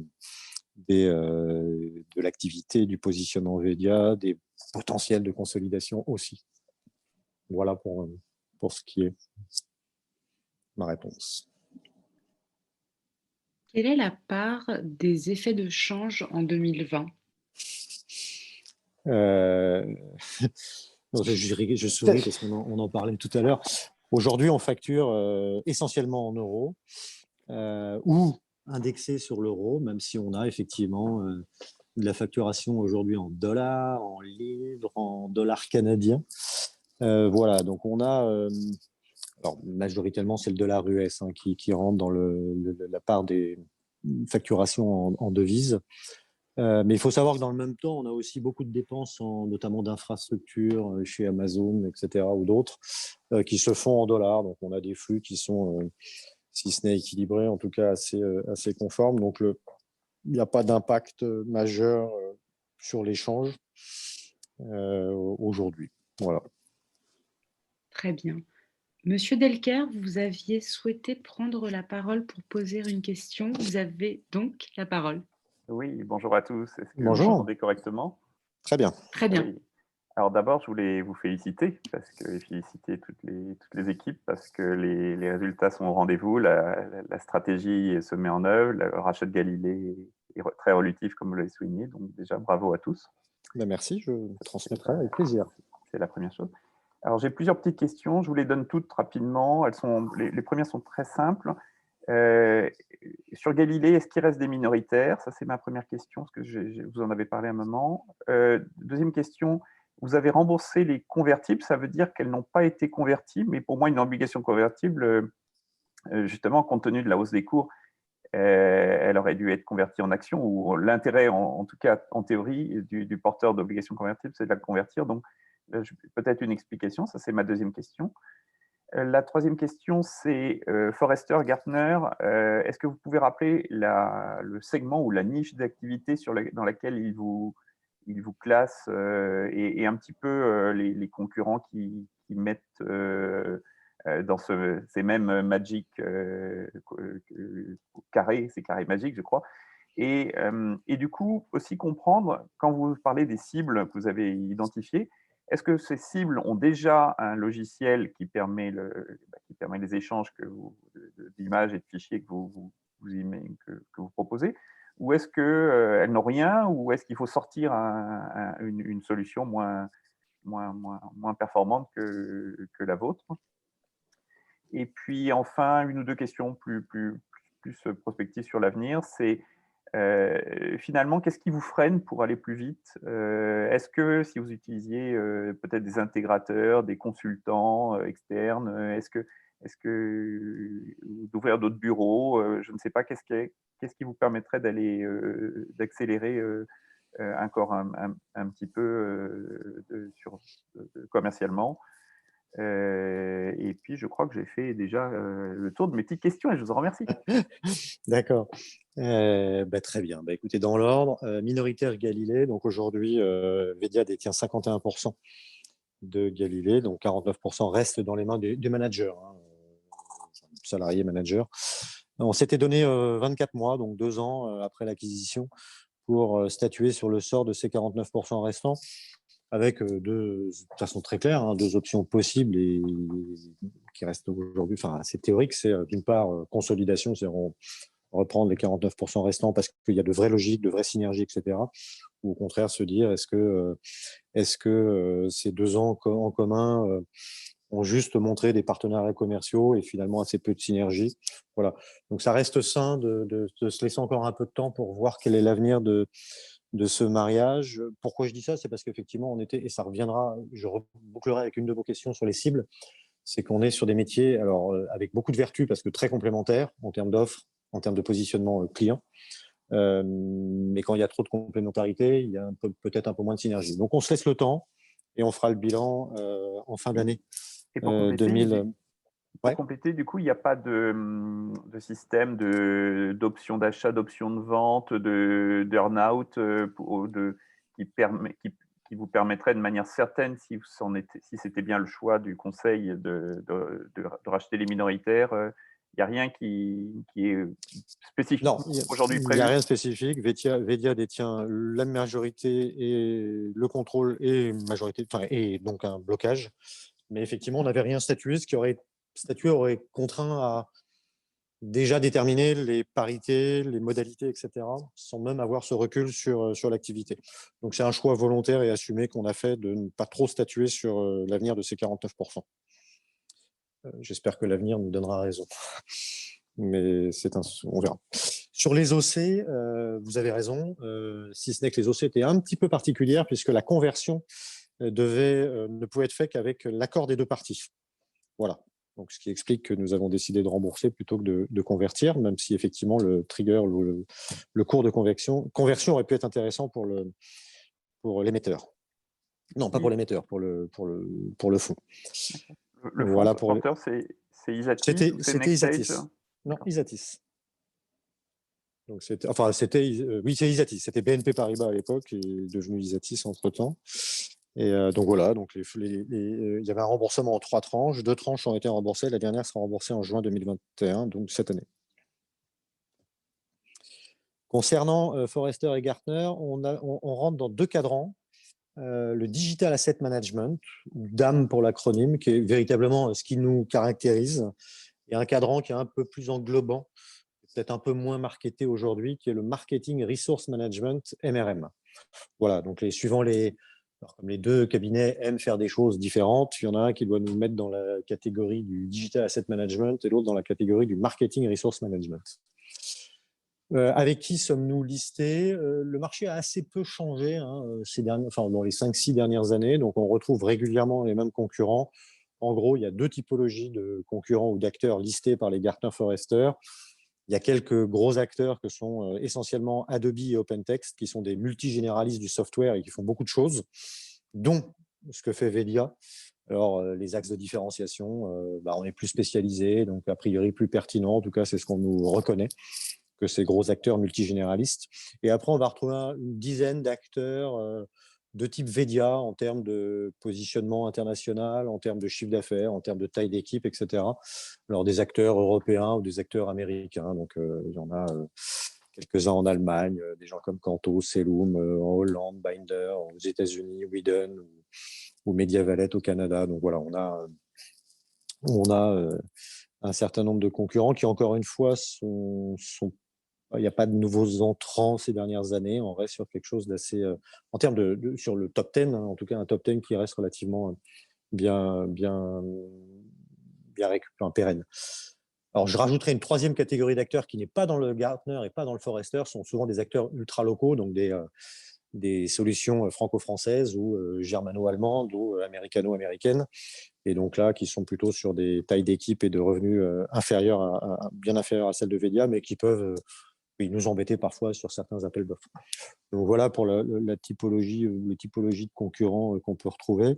l'activité, du positionnement Vedia, des potentiels de consolidation aussi. Voilà pour ce qui est ma réponse. Quelle est la part des effets de change en 2020? Je souris parce qu'on en parlait tout à l'heure. Aujourd'hui, on facture essentiellement en euros ou indexé sur l'euro, même si on a effectivement de la facturation aujourd'hui en dollars, en livres, en dollars canadiens. Voilà, donc on a, alors majoritairement c'est le dollar US qui rentre dans la part des facturations en devises. Mais il faut savoir que dans le même temps, on a aussi beaucoup de dépenses, notamment d'infrastructures chez Amazon, etc., ou d'autres, qui se font en dollars. Donc, on a des flux qui sont, si ce n'est équilibrés, en tout cas assez conformes. Donc, il n'y a pas d'impact majeur sur l'échange aujourd'hui. Voilà. Très bien. Monsieur Delcaire, vous aviez souhaité prendre la parole pour poser une question. Vous avez donc la parole. Oui, bonjour à tous. Est-ce que vous Bonjour. m'entendez correctement? Très bien. Très bien. Oui. Alors d'abord, je voulais vous féliciter et féliciter toutes les équipes parce que les résultats sont au rendez-vous, la stratégie se met en œuvre, le rachat de Galilée est très évolutif comme vous l'avez souligné. Donc déjà, bravo à tous. Merci, je transmettrai avec plaisir. C'est la première chose. Alors j'ai plusieurs petites questions, je vous les donne toutes rapidement. Les premières sont très simples. Sur Galilée, est-ce qu'il reste des minoritaires? Ça, c'est ma première question, parce que vous en avez parlé un moment. Deuxième question, vous avez remboursé les convertibles, ça veut dire qu'elles n'ont pas été converties, mais pour moi, une obligation convertible, justement, compte tenu de la hausse des cours, elle aurait dû être convertie en actions, ou l'intérêt, en tout cas en théorie, du porteur d'obligations convertibles, c'est de la convertir. Donc, peut-être une explication, ça c'est ma deuxième question. La troisième question, c'est Forrester, Gartner. Est-ce que vous pouvez rappeler le segment ou la niche d'activité dans laquelle ils vous classent et un petit peu les concurrents qui mettent dans ces mêmes Magic carrés, ces carrés magiques, je crois. Et du coup, aussi comprendre, quand vous parlez des cibles que vous avez identifiées, est-ce que ces cibles ont déjà un logiciel qui permet, qui permet les échanges d'images et de fichiers que que vous proposez? Ou est-ce qu'elles n'ont rien? Ou est-ce qu'il faut sortir une solution moins performante que la vôtre? Et puis enfin, une ou deux questions plus prospectives sur l'avenir, c'est finalement, qu'est-ce qui vous freine pour aller plus vite? Est-ce que si vous utilisiez peut-être des intégrateurs, des consultants externes, d'ouvrir d'autres bureaux, je ne sais pas, qu'est-ce qui vous permettrait d'accélérer encore un petit peu commercialement? Et puis, je crois que j'ai fait déjà le tour de mes petites questions et je vous en remercie. D'accord. Très bien. Écoutez, dans l'ordre, minoritaire Galilée. Donc aujourd'hui, Vedia détient 51% de Galilée, donc 49% reste dans les mains des managers, hein, salariés managers. On s'était donné 24 mois, donc 2 ans après l'acquisition, pour statuer sur le sort de ces 49% restants, avec de façon très claire, hein, 2 options possibles et qui restent aujourd'hui, enfin assez théoriques. C'est d'une part consolidation, c'est-à-dire reprendre les 49% restants parce qu'il y a de vraies logiques, de vraies synergies, etc. Ou au contraire se dire, est-ce que ces 2 ans en commun ont juste montré des partenariats commerciaux et finalement assez peu de synergie. Voilà. Donc ça reste sain de se laisser encore un peu de temps pour voir quel est l'avenir de ce mariage. Pourquoi je dis ça? C'est parce qu'effectivement, on était, et ça reviendra, je rebouclerai avec une de vos questions sur les cibles, c'est qu'on est sur des métiers alors, avec beaucoup de vertus parce que très complémentaires en termes d'offres, en termes de positionnement client. Mais quand il y a trop de complémentarité, il y a peut-être un peu moins de synergie. Donc on se laisse le temps et on fera le bilan en fin d'année Et pour compléter, 2000. Ouais. du coup, il n'y a pas de système d'options d'achat, d'options de vente, d'earn-out qui vous permettrait de manière certaine, si c'était bien le choix du conseil de racheter les minoritaires, il n'y a rien qui est spécifique Non, aujourd'hui il n'y prévu? a rien de spécifique. Vedia détient la majorité et le contrôle et majorité, enfin, et donc un blocage. Mais effectivement, on n'avait rien statué. Ce qui aurait statué aurait contraint à déjà déterminer les parités, les modalités, etc., sans même avoir ce recul sur l'activité. Donc c'est un choix volontaire et assumé qu'on a fait de ne pas trop statuer sur l'avenir de ces 49%. J'espère que l'avenir nous donnera raison. Mais on verra. Sur les OC, vous avez raison, si ce n'est que les OC étaient un petit peu particulières puisque la conversion ne pouvait être faite qu'avec l'accord des 2 parties. Voilà. Donc, ce qui explique que nous avons décidé de rembourser plutôt que de convertir, même si effectivement le trigger, le cours de conversion aurait pu être intéressant pour l'émetteur. Non, pas pour l'émetteur, pour le fonds. Le fonds Voilà porteur, c'est Isatis ou c'est C'était NextStage? Isatis. Non, Isatis. Donc oui, c'est Isatis. C'était BNP Paribas à l'époque et est devenu Isatis entre-temps. Et donc voilà, donc il y avait un remboursement en 3 tranches. 2 tranches ont été remboursées. La dernière sera remboursée en juin 2021, donc cette année. Concernant Forrester et Gartner, on rentre dans 2 cadrans. Le Digital Asset Management, ou DAM pour l'acronyme, qui est véritablement ce qui nous caractérise, et un cadran qui est un peu plus englobant, peut-être un peu moins marketé aujourd'hui, qui est le Marketing Resource Management, MRM. Voilà, donc comme les 2 cabinets aiment faire des choses différentes, il y en a un qui doit nous mettre dans la catégorie du Digital Asset Management et l'autre dans la catégorie du Marketing Resource Management. Avec qui sommes-nous listés? Le marché a assez peu changé dans les 5-6 dernières années, donc on retrouve régulièrement les mêmes concurrents. En gros, il y a 2 typologies de concurrents ou d'acteurs listés par les Gartner Forrester. Il y a quelques gros acteurs que sont essentiellement Adobe et OpenText, qui sont des multigénéralistes du software et qui font beaucoup de choses, dont ce que fait Vedia. Alors, les axes de différenciation, on est plus spécialisé, donc a priori plus pertinent. En tout cas, c'est ce qu'on nous reconnaît, que ces gros acteurs multigénéralistes. Et après, on va retrouver une dizaine d'acteurs de type Vedia en termes de positionnement international, en termes de chiffre d'affaires, en termes de taille d'équipe, etc. Alors des acteurs européens ou des acteurs américains. Donc il y en a quelques-uns en Allemagne, des gens comme Kanto, Cellum en Hollande, Binder aux États-Unis, Whedon ou Mediavalet au Canada. Donc voilà, on a un certain nombre de concurrents qui, encore une fois, il n'y a pas de nouveaux entrants ces dernières années. On reste sur quelque chose d'assez, en termes sur le top 10, hein, en tout cas un top 10 qui reste relativement bien récupéré, pérenne. Alors, je rajouterai une troisième catégorie d'acteurs qui n'est pas dans le Gartner et pas dans le Forrester, sont souvent des acteurs ultra locaux, donc des solutions franco-françaises ou germano-allemandes ou américano-américaines, et donc là, qui sont plutôt sur des tailles d'équipe et de revenus bien inférieures à celles de Vedia, mais qui peuvent nous embêter parfois sur certains appels d'offres. Donc voilà pour la typologie, les typologies de concurrents qu'on peut retrouver.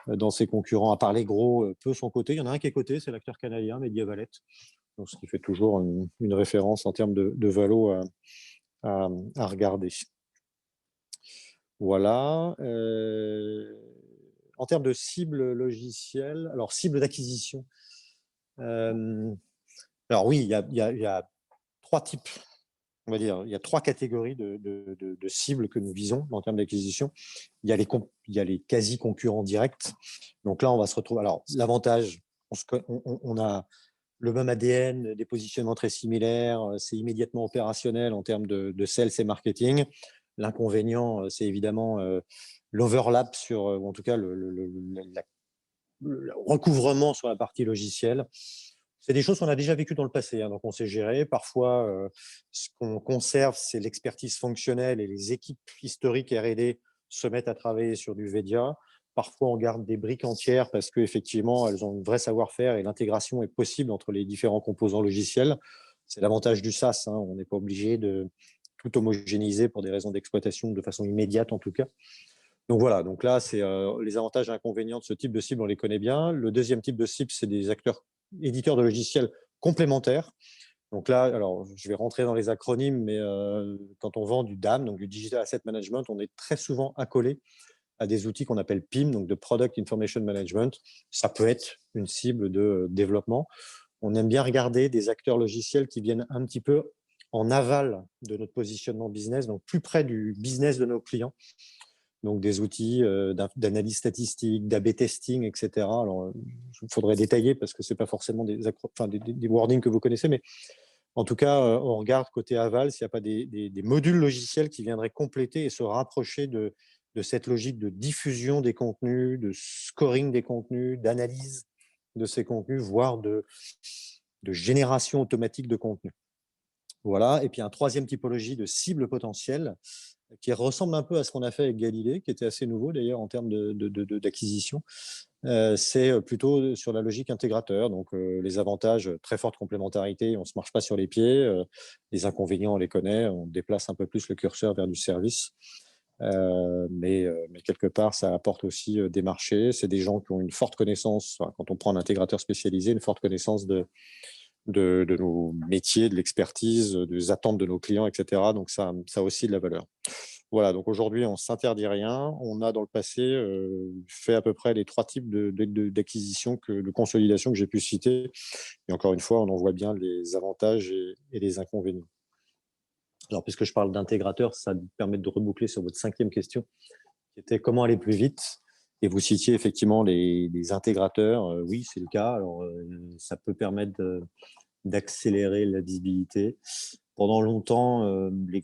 Dans ces concurrents, à part les gros, peu sont cotés. Il y en a un qui est coté, c'est l'acteur canadien, Mediavalet. Donc, ce qui fait toujours une référence en termes de valo à regarder. Voilà. En termes de cible logicielle, alors cible d'acquisition. Alors oui, il y a trois types, on va dire, il y a trois catégories de cibles que nous visons en termes d'acquisition. Il y a les quasi-concurrents directs. Donc là, on va se retrouver. Alors, l'avantage, on a le même ADN, des positionnements très similaires, c'est immédiatement opérationnel en termes de sales et marketing. L'inconvénient, c'est évidemment l'overlap ou en tout cas le recouvrement sur la partie logicielle. C'est des choses qu'on a déjà vécues dans le passé, hein, donc on sait gérer. Parfois, ce qu'on conserve, c'est l'expertise fonctionnelle et les équipes historiques R&D se mettent à travailler sur du Vedia. Parfois, on garde des briques entières parce qu'effectivement, elles ont un vrai savoir-faire et l'intégration est possible entre les différents composants logiciels. C'est l'avantage du SaaS, hein. On n'est pas obligé de tout homogénéiser pour des raisons d'exploitation de façon immédiate en tout cas. Donc voilà, donc là, c'est les avantages et inconvénients de ce type de cible, on les connaît bien. Le deuxième type de cible, c'est des acteurs éditeurs de logiciels complémentaires. Donc là, alors je vais rentrer dans les acronymes, mais quand on vend du DAM, donc du Digital Asset Management, on est très souvent accolé à des outils qu'on appelle PIM, donc de Product Information Management. Ça peut être une cible de développement. On aime bien regarder des acteurs logiciels qui viennent un petit peu en aval de notre positionnement business, donc plus près du business de nos clients. Donc des outils d'analyse statistique, d'A/B testing, etc. Alors, il faudrait détailler parce que ce n'est pas forcément des wordings que vous connaissez, mais en tout cas, on regarde côté aval s'il n'y a pas des modules logiciels qui viendraient compléter et se rapprocher de cette logique de diffusion des contenus, de scoring des contenus, d'analyse de ces contenus, voire de génération automatique de contenu. Voilà. Et puis, un troisième typologie de cible potentielle qui ressemble un peu à ce qu'on a fait avec Galilée, qui était assez nouveau d'ailleurs en termes d'acquisition. C'est plutôt sur la logique intégrateur. Donc, les avantages, très forte complémentarité, on ne se marche pas sur les pieds. Les inconvénients, on les connaît, on déplace un peu plus le curseur vers du service. Mais quelque part, ça apporte aussi des marchés. C'est des gens qui ont une forte connaissance, quand on prend un intégrateur spécialisé, une forte connaissance de nos métiers, de l'expertise, des attentes de nos clients, etc. Donc, ça a aussi de la valeur. Voilà, donc aujourd'hui, on ne s'interdit rien. On a dans le passé fait à peu près les trois types d'acquisition, de consolidation que j'ai pu citer. Et encore une fois, on en voit bien les avantages et les inconvénients. Alors, puisque je parle d'intégrateur, ça me permet de reboucler sur votre cinquième question, qui était comment aller plus vite. Et vous citiez effectivement les intégrateurs. Oui, c'est le cas. Alors, ça peut permettre d'accélérer la visibilité. Pendant longtemps, les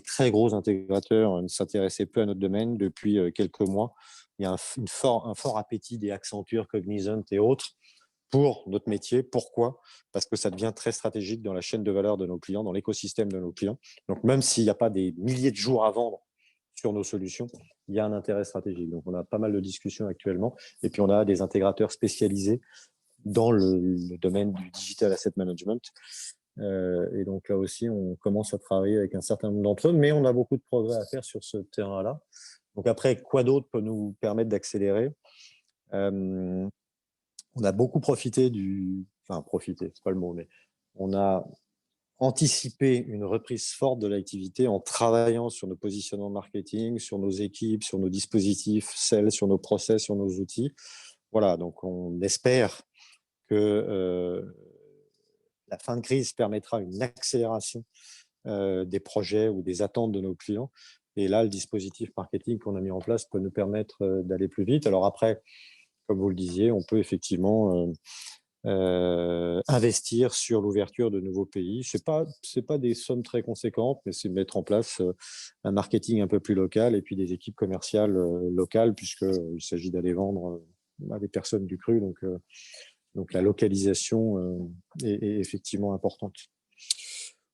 très gros intégrateurs ne s'intéressaient peu à notre domaine. Depuis quelques mois, il y a un fort appétit des Accenture, Cognizant et autres pour notre métier. Pourquoi ? Parce que ça devient très stratégique dans la chaîne de valeur de nos clients, dans l'écosystème de nos clients. Donc, même s'il n'y a pas des milliers de jours à vendre sur nos solutions, il y a un intérêt stratégique. Donc, on a pas mal de discussions actuellement. Et puis, on a des intégrateurs spécialisés dans le domaine du digital asset management. Et donc là aussi, on commence à travailler avec un certain nombre d'entre eux, mais on a beaucoup de progrès à faire sur ce terrain-là. Donc après, quoi d'autre peut nous permettre d'accélérer ? On a beaucoup profité c'est pas le mot, mais on a anticiper une reprise forte de l'activité en travaillant sur nos positionnements marketing, sur nos équipes, sur nos dispositifs, sur nos process, sur nos outils. Voilà, donc on espère que la fin de crise permettra une accélération des projets ou des attentes de nos clients. Et là, le dispositif marketing qu'on a mis en place peut nous permettre d'aller plus vite. Alors après, comme vous le disiez, on peut effectivement investir sur l'ouverture de nouveaux pays. Ce n'est pas des sommes très conséquentes, mais c'est mettre en place un marketing un peu plus local et puis des équipes commerciales locales, puisqu'il s'agit d'aller vendre à des personnes du cru. Donc la localisation est effectivement importante.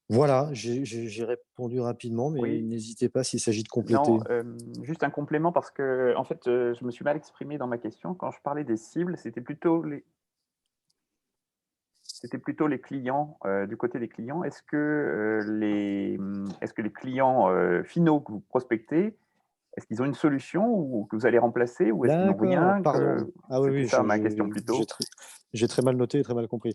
Voilà, j'ai répondu rapidement, mais Oui. n'hésitez pas s'il s'agit de compléter. Non, juste un complément parce que en fait, je me suis mal exprimé dans ma question. Quand je parlais des cibles, c'était plutôt les clients, du côté des clients. Est-ce que les clients finaux que vous prospectez, est-ce qu'ils ont une solution ou que vous allez remplacer ou est-ce qu'ils n'ont D'accord, rien pardon. Ah oui, C'était oui, ça ma question plutôt. j'ai très mal noté et très mal compris.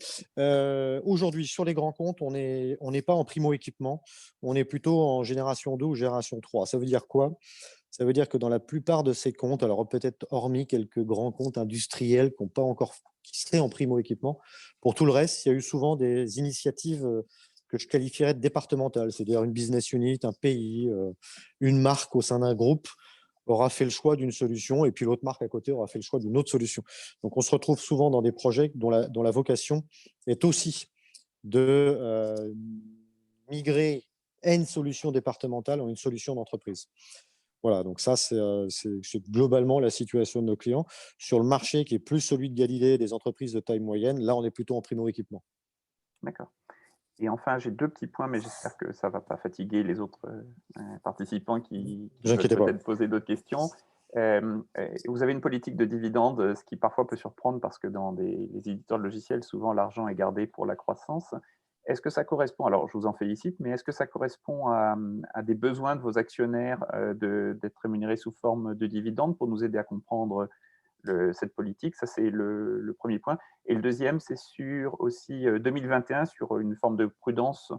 Aujourd'hui, sur les grands comptes, on n'est pas en primo-équipement, on est plutôt en génération 2 ou génération 3. Ça veut dire quoi? Ça veut dire que dans la plupart de ces comptes, alors peut-être hormis quelques grands comptes industriels qui seraient en primo-équipement, pour tout le reste, il y a eu souvent des initiatives que je qualifierais de départementales, c'est-à-dire une business unit, un pays, une marque au sein d'un groupe aura fait le choix d'une solution et puis l'autre marque à côté aura fait le choix d'une autre solution. Donc on se retrouve souvent dans des projets dont la vocation est aussi de migrer une solution départementale en une solution d'entreprise. Voilà, donc ça, c'est globalement la situation de nos clients. Sur le marché qui est plus celui de Galilée, des entreprises de taille moyenne, là, on est plutôt en primo-équipement. D'accord. Et enfin, j'ai 2 petits points, mais j'espère que ça ne va pas fatiguer les autres participants qui Ne vous veulent inquiétez pas. peut-être poser d'autres questions. Vous avez une politique de dividendes, ce qui parfois peut surprendre parce que dans les éditeurs de logiciels, souvent l'argent est gardé pour la croissance. Est-ce que ça correspond, alors je vous en félicite, mais est-ce que ça correspond à des besoins de vos actionnaires d'être rémunérés sous forme de dividendes pour nous aider à comprendre cette politique? Ça, c'est le premier point. Et le deuxième, c'est sur aussi 2021, sur une forme de prudence.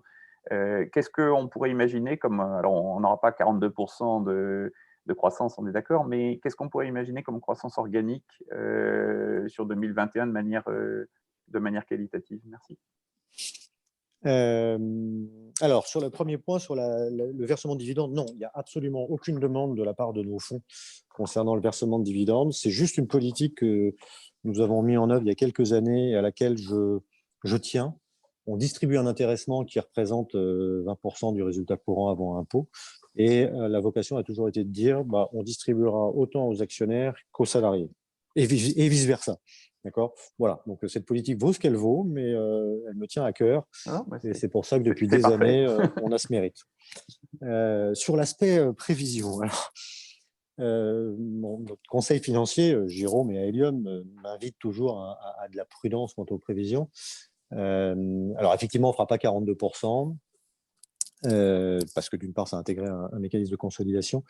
Qu'est-ce qu'on pourrait imaginer comme, alors on n'aura pas 42% de croissance, on est d'accord, mais qu'est-ce qu'on pourrait imaginer comme croissance organique sur 2021 de manière qualitative? Merci. Alors, sur le premier point, sur le versement de dividendes, non, il n'y a absolument aucune demande de la part de nos fonds concernant le versement de dividendes. C'est juste une politique que nous avons mis en œuvre il y a quelques années et à laquelle je tiens. On distribue un intéressement qui représente 20% du résultat courant avant impôt. Et la vocation a toujours été de dire, on distribuera autant aux actionnaires qu'aux salariés. Et vice-versa. D'accord. Voilà. Donc cette politique vaut ce qu'elle vaut, mais elle me tient à cœur. Et c'est pour ça que depuis des années, on a ce mérite. Sur l'aspect prévision, alors, notre conseil financier, Jérôme et Aelium, m'invite toujours à de la prudence quant aux prévisions. Alors effectivement, on ne fera pas 42%, parce que d'une part, ça a intégré un mécanisme de consolidation.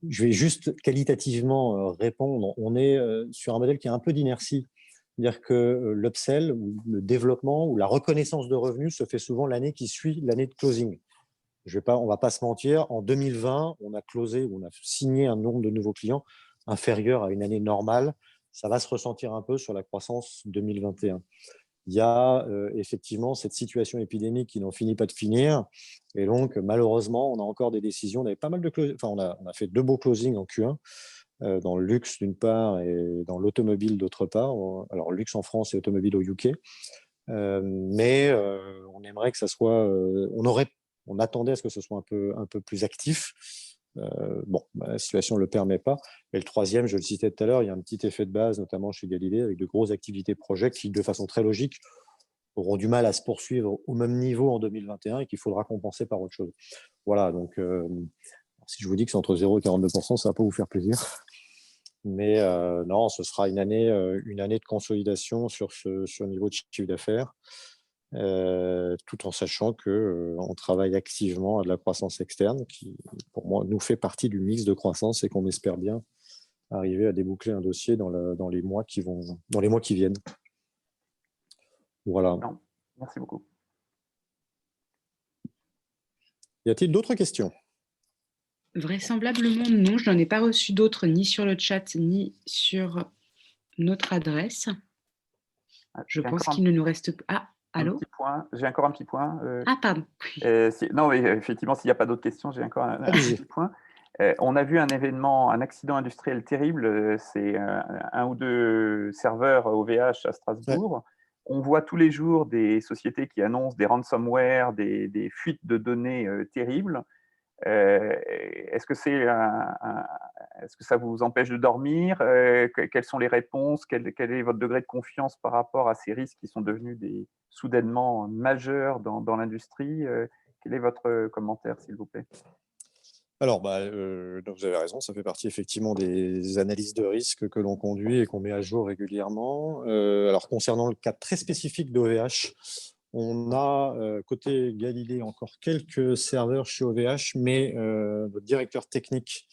Je vais juste qualitativement répondre. On est sur un modèle qui a un peu d'inertie. C'est-à-dire que l'upsell, ou le développement, ou la reconnaissance de revenus se fait souvent l'année qui suit l'année de closing. On ne va pas se mentir, en 2020, on a signé un nombre de nouveaux clients inférieur à une année normale. Ça va se ressentir un peu sur la croissance 2021. Il y a effectivement cette situation épidémique qui n'en finit pas de finir. Et donc, malheureusement, on a encore des décisions. On avait pas mal de on a fait 2 beaux closings en Q1. Dans le luxe d'une part et dans l'automobile d'autre part. Alors luxe en France et automobile au UK. Mais on aimerait que ça soit... on attendait à ce que ce soit un peu plus actif. La situation ne le permet pas. Et le troisième, je le citais tout à l'heure, il y a un petit effet de base, notamment chez Galilée, avec de grosses activités projets qui, de façon très logique, auront du mal à se poursuivre au même niveau en 2021 et qu'il faudra compenser par autre chose. Voilà, donc si je vous dis que c'est entre 0 et 42%, ça ne va pas vous faire plaisir. Mais non, ce sera une année de consolidation sur ce niveau de chiffre d'affaires, tout en sachant qu'on travaille activement à de la croissance externe qui, pour moi, nous fait partie du mix de croissance et qu'on espère bien arriver à déboucler un dossier dans les mois qui viennent. Voilà. Non, merci beaucoup. Y a-t-il d'autres questions? Vraisemblablement non, je n'en ai pas reçu d'autres ni sur le chat ni sur notre adresse. Je J'ai pense encore qu'il ne nous reste pas. Ah, un allô? petit point. J'ai encore un petit point. Ah, pardon. Non, mais effectivement, s'il n'y a pas d'autres questions, j'ai encore un Allez-y. petit point. On a vu un événement, un accident industriel terrible. C'est un ou deux serveurs OVH à Ouais. Strasbourg. On voit tous les jours des sociétés qui annoncent des ransomware, des fuites de données terribles. Est-ce que est-ce que ça vous empêche de dormir? Quelles sont les réponses? Quel est votre degré de confiance par rapport à ces risques qui sont devenus soudainement majeurs dans l'industrie? Quel est votre commentaire, s'il vous plaît? Alors, donc vous avez raison, ça fait partie effectivement des analyses de risque que l'on conduit et qu'on met à jour régulièrement. Alors, concernant le cas très spécifique d'OVH, on a côté Galilée encore quelques serveurs chez OVH, mais notre directeur technique,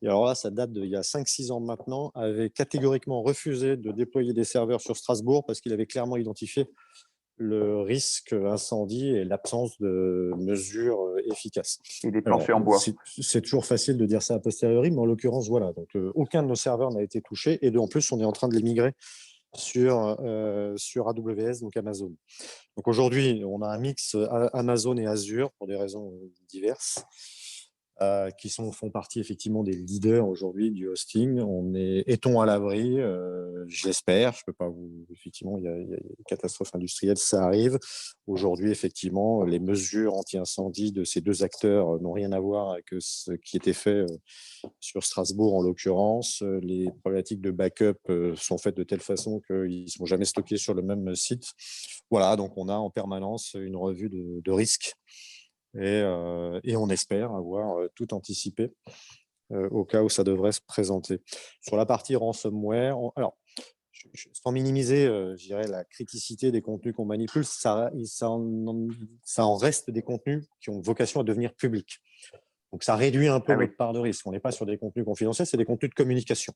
et alors là, ça date d'il y a 5-6 ans maintenant, avait catégoriquement refusé de déployer des serveurs sur Strasbourg parce qu'il avait clairement identifié le risque incendie et l'absence de mesures efficaces. Et des Alors, planchers en bois. c'est toujours facile de dire ça a posteriori, mais en l'occurrence, voilà. Donc, aucun de nos serveurs n'a été touché. Et en plus, on est en train de les migrer sur AWS, donc Amazon. Donc, aujourd'hui, on a un mix Amazon et Azure pour des raisons diverses. Qui font partie effectivement des leaders aujourd'hui du hosting. Est-on à l'abri? J'espère. Je peux pas vous. Effectivement, il y a des catastrophes industrielles, ça arrive. Aujourd'hui, effectivement, les mesures anti-incendie de ces deux acteurs n'ont rien à voir avec ce qui était fait sur Strasbourg en l'occurrence. Les problématiques de backup sont faites de telle façon qu'ils ne sont jamais stockés sur le même site. Voilà, donc on a en permanence une revue de risques. Et on espère avoir tout anticipé au cas où ça devrait se présenter. Sur la partie ransomware, alors, sans minimiser, je dirais, la criticité des contenus qu'on manipule, ça en reste des contenus qui ont vocation à devenir publics. Donc, ça réduit un peu Ah oui. notre part de risque. On n'est pas sur des contenus confidentiels, c'est des contenus de communication.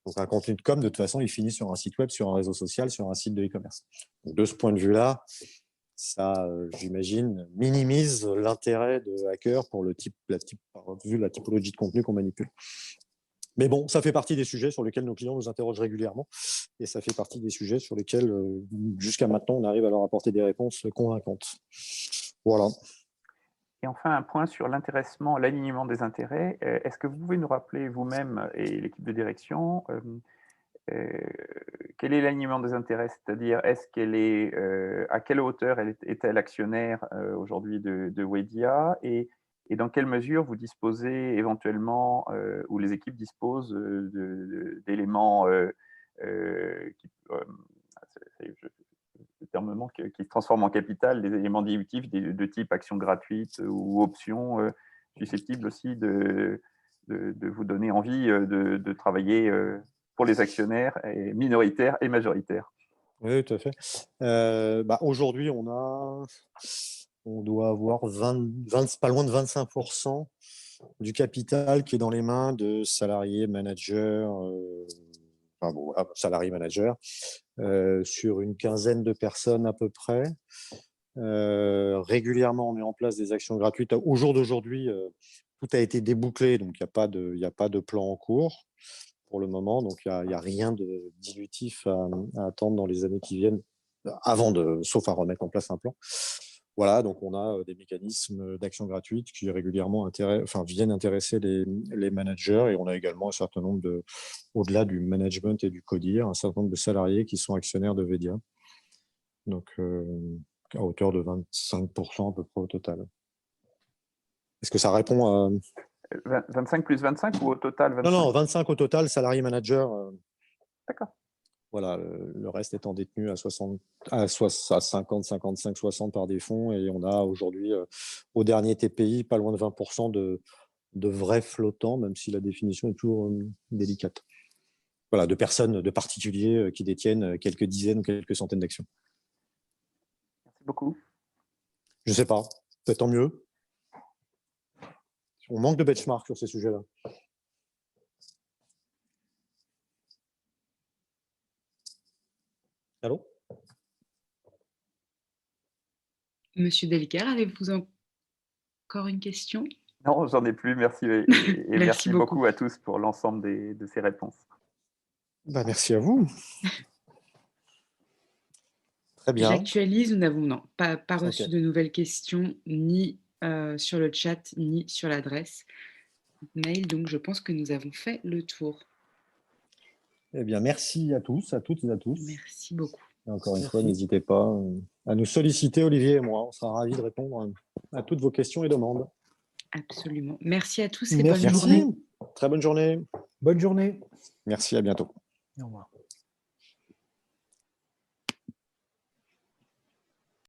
Donc, un contenu de com, de toute façon, il finit sur un site web, sur un réseau social, sur un site de e-commerce. Donc, de ce point de vue-là, ça, j'imagine, minimise l'intérêt de hackers pour vu la typologie de contenu qu'on manipule. Mais bon, ça fait partie des sujets sur lesquels nos clients nous interrogent régulièrement et ça fait partie des sujets sur lesquels, jusqu'à maintenant, on arrive à leur apporter des réponses convaincantes. Voilà. Et enfin, un point sur l'intéressement, l'alignement des intérêts. Est-ce que vous pouvez nous rappeler vous-même et l'équipe de direction quel est l'alignement des intérêts? C'est-à-dire, à quelle hauteur est-elle actionnaire aujourd'hui de Wedia et dans quelle mesure vous disposez éventuellement, ou les équipes disposent d'éléments le terme me manque, qui se transforment en capital, des éléments dilutifs de type action gratuite ou option susceptibles aussi de vous donner envie de travailler pour les actionnaires minoritaires et majoritaires. Oui, tout à fait. Aujourd'hui, on doit avoir pas loin de 25% du capital qui est dans les mains de salariés, managers, salariés, managers, sur une quinzaine de personnes à peu près. Régulièrement, on met en place des actions gratuites. Au jour d'aujourd'hui, tout a été débouclé, donc il n'y a pas de plan en cours pour le moment. Donc, il n'y a rien de dilutif à attendre dans les années qui viennent, sauf à remettre en place un plan. Voilà, donc on a des mécanismes d'action gratuite qui régulièrement viennent intéresser les managers et on a également un certain nombre au-delà du management et du CODIR, un certain nombre de salariés qui sont actionnaires de Vedia. Donc, à hauteur de 25% à peu près au total. Est-ce que ça répond à… 25 plus 25 ou au total 25? Non, 25 au total, salariés managers. D'accord. Voilà, le reste étant détenu à 50, 55, 60 par des fonds. Et on a aujourd'hui, au dernier TPI, pas loin de 20% de vrais flottants, même si la définition est toujours délicate. Voilà, de personnes, de particuliers qui détiennent quelques dizaines ou quelques centaines d'actions. Merci beaucoup. Je ne sais pas, peut-être tant mieux. On manque de benchmark sur ces sujets-là. Allô? Monsieur Delcaire, avez-vous encore une question? Non, j'en ai plus, merci et Merci merci beaucoup. beaucoup à tous pour l'ensemble de ces réponses. Bah, merci à vous. Très bien. J'actualise, nous n'avons pas Ok. reçu de nouvelles questions, ni sur le chat, ni sur l'adresse mail, donc je pense que nous avons fait le tour. Eh bien, merci à tous, à toutes et à tous. Merci beaucoup. Et encore une Merci. fois, n'hésitez pas à nous solliciter, Olivier et moi. On sera ravis de répondre à toutes vos questions et demandes. Absolument. Merci à tous et Merci. bonne journée. Merci. Très bonne journée. Bonne journée. Merci, à bientôt. Au revoir.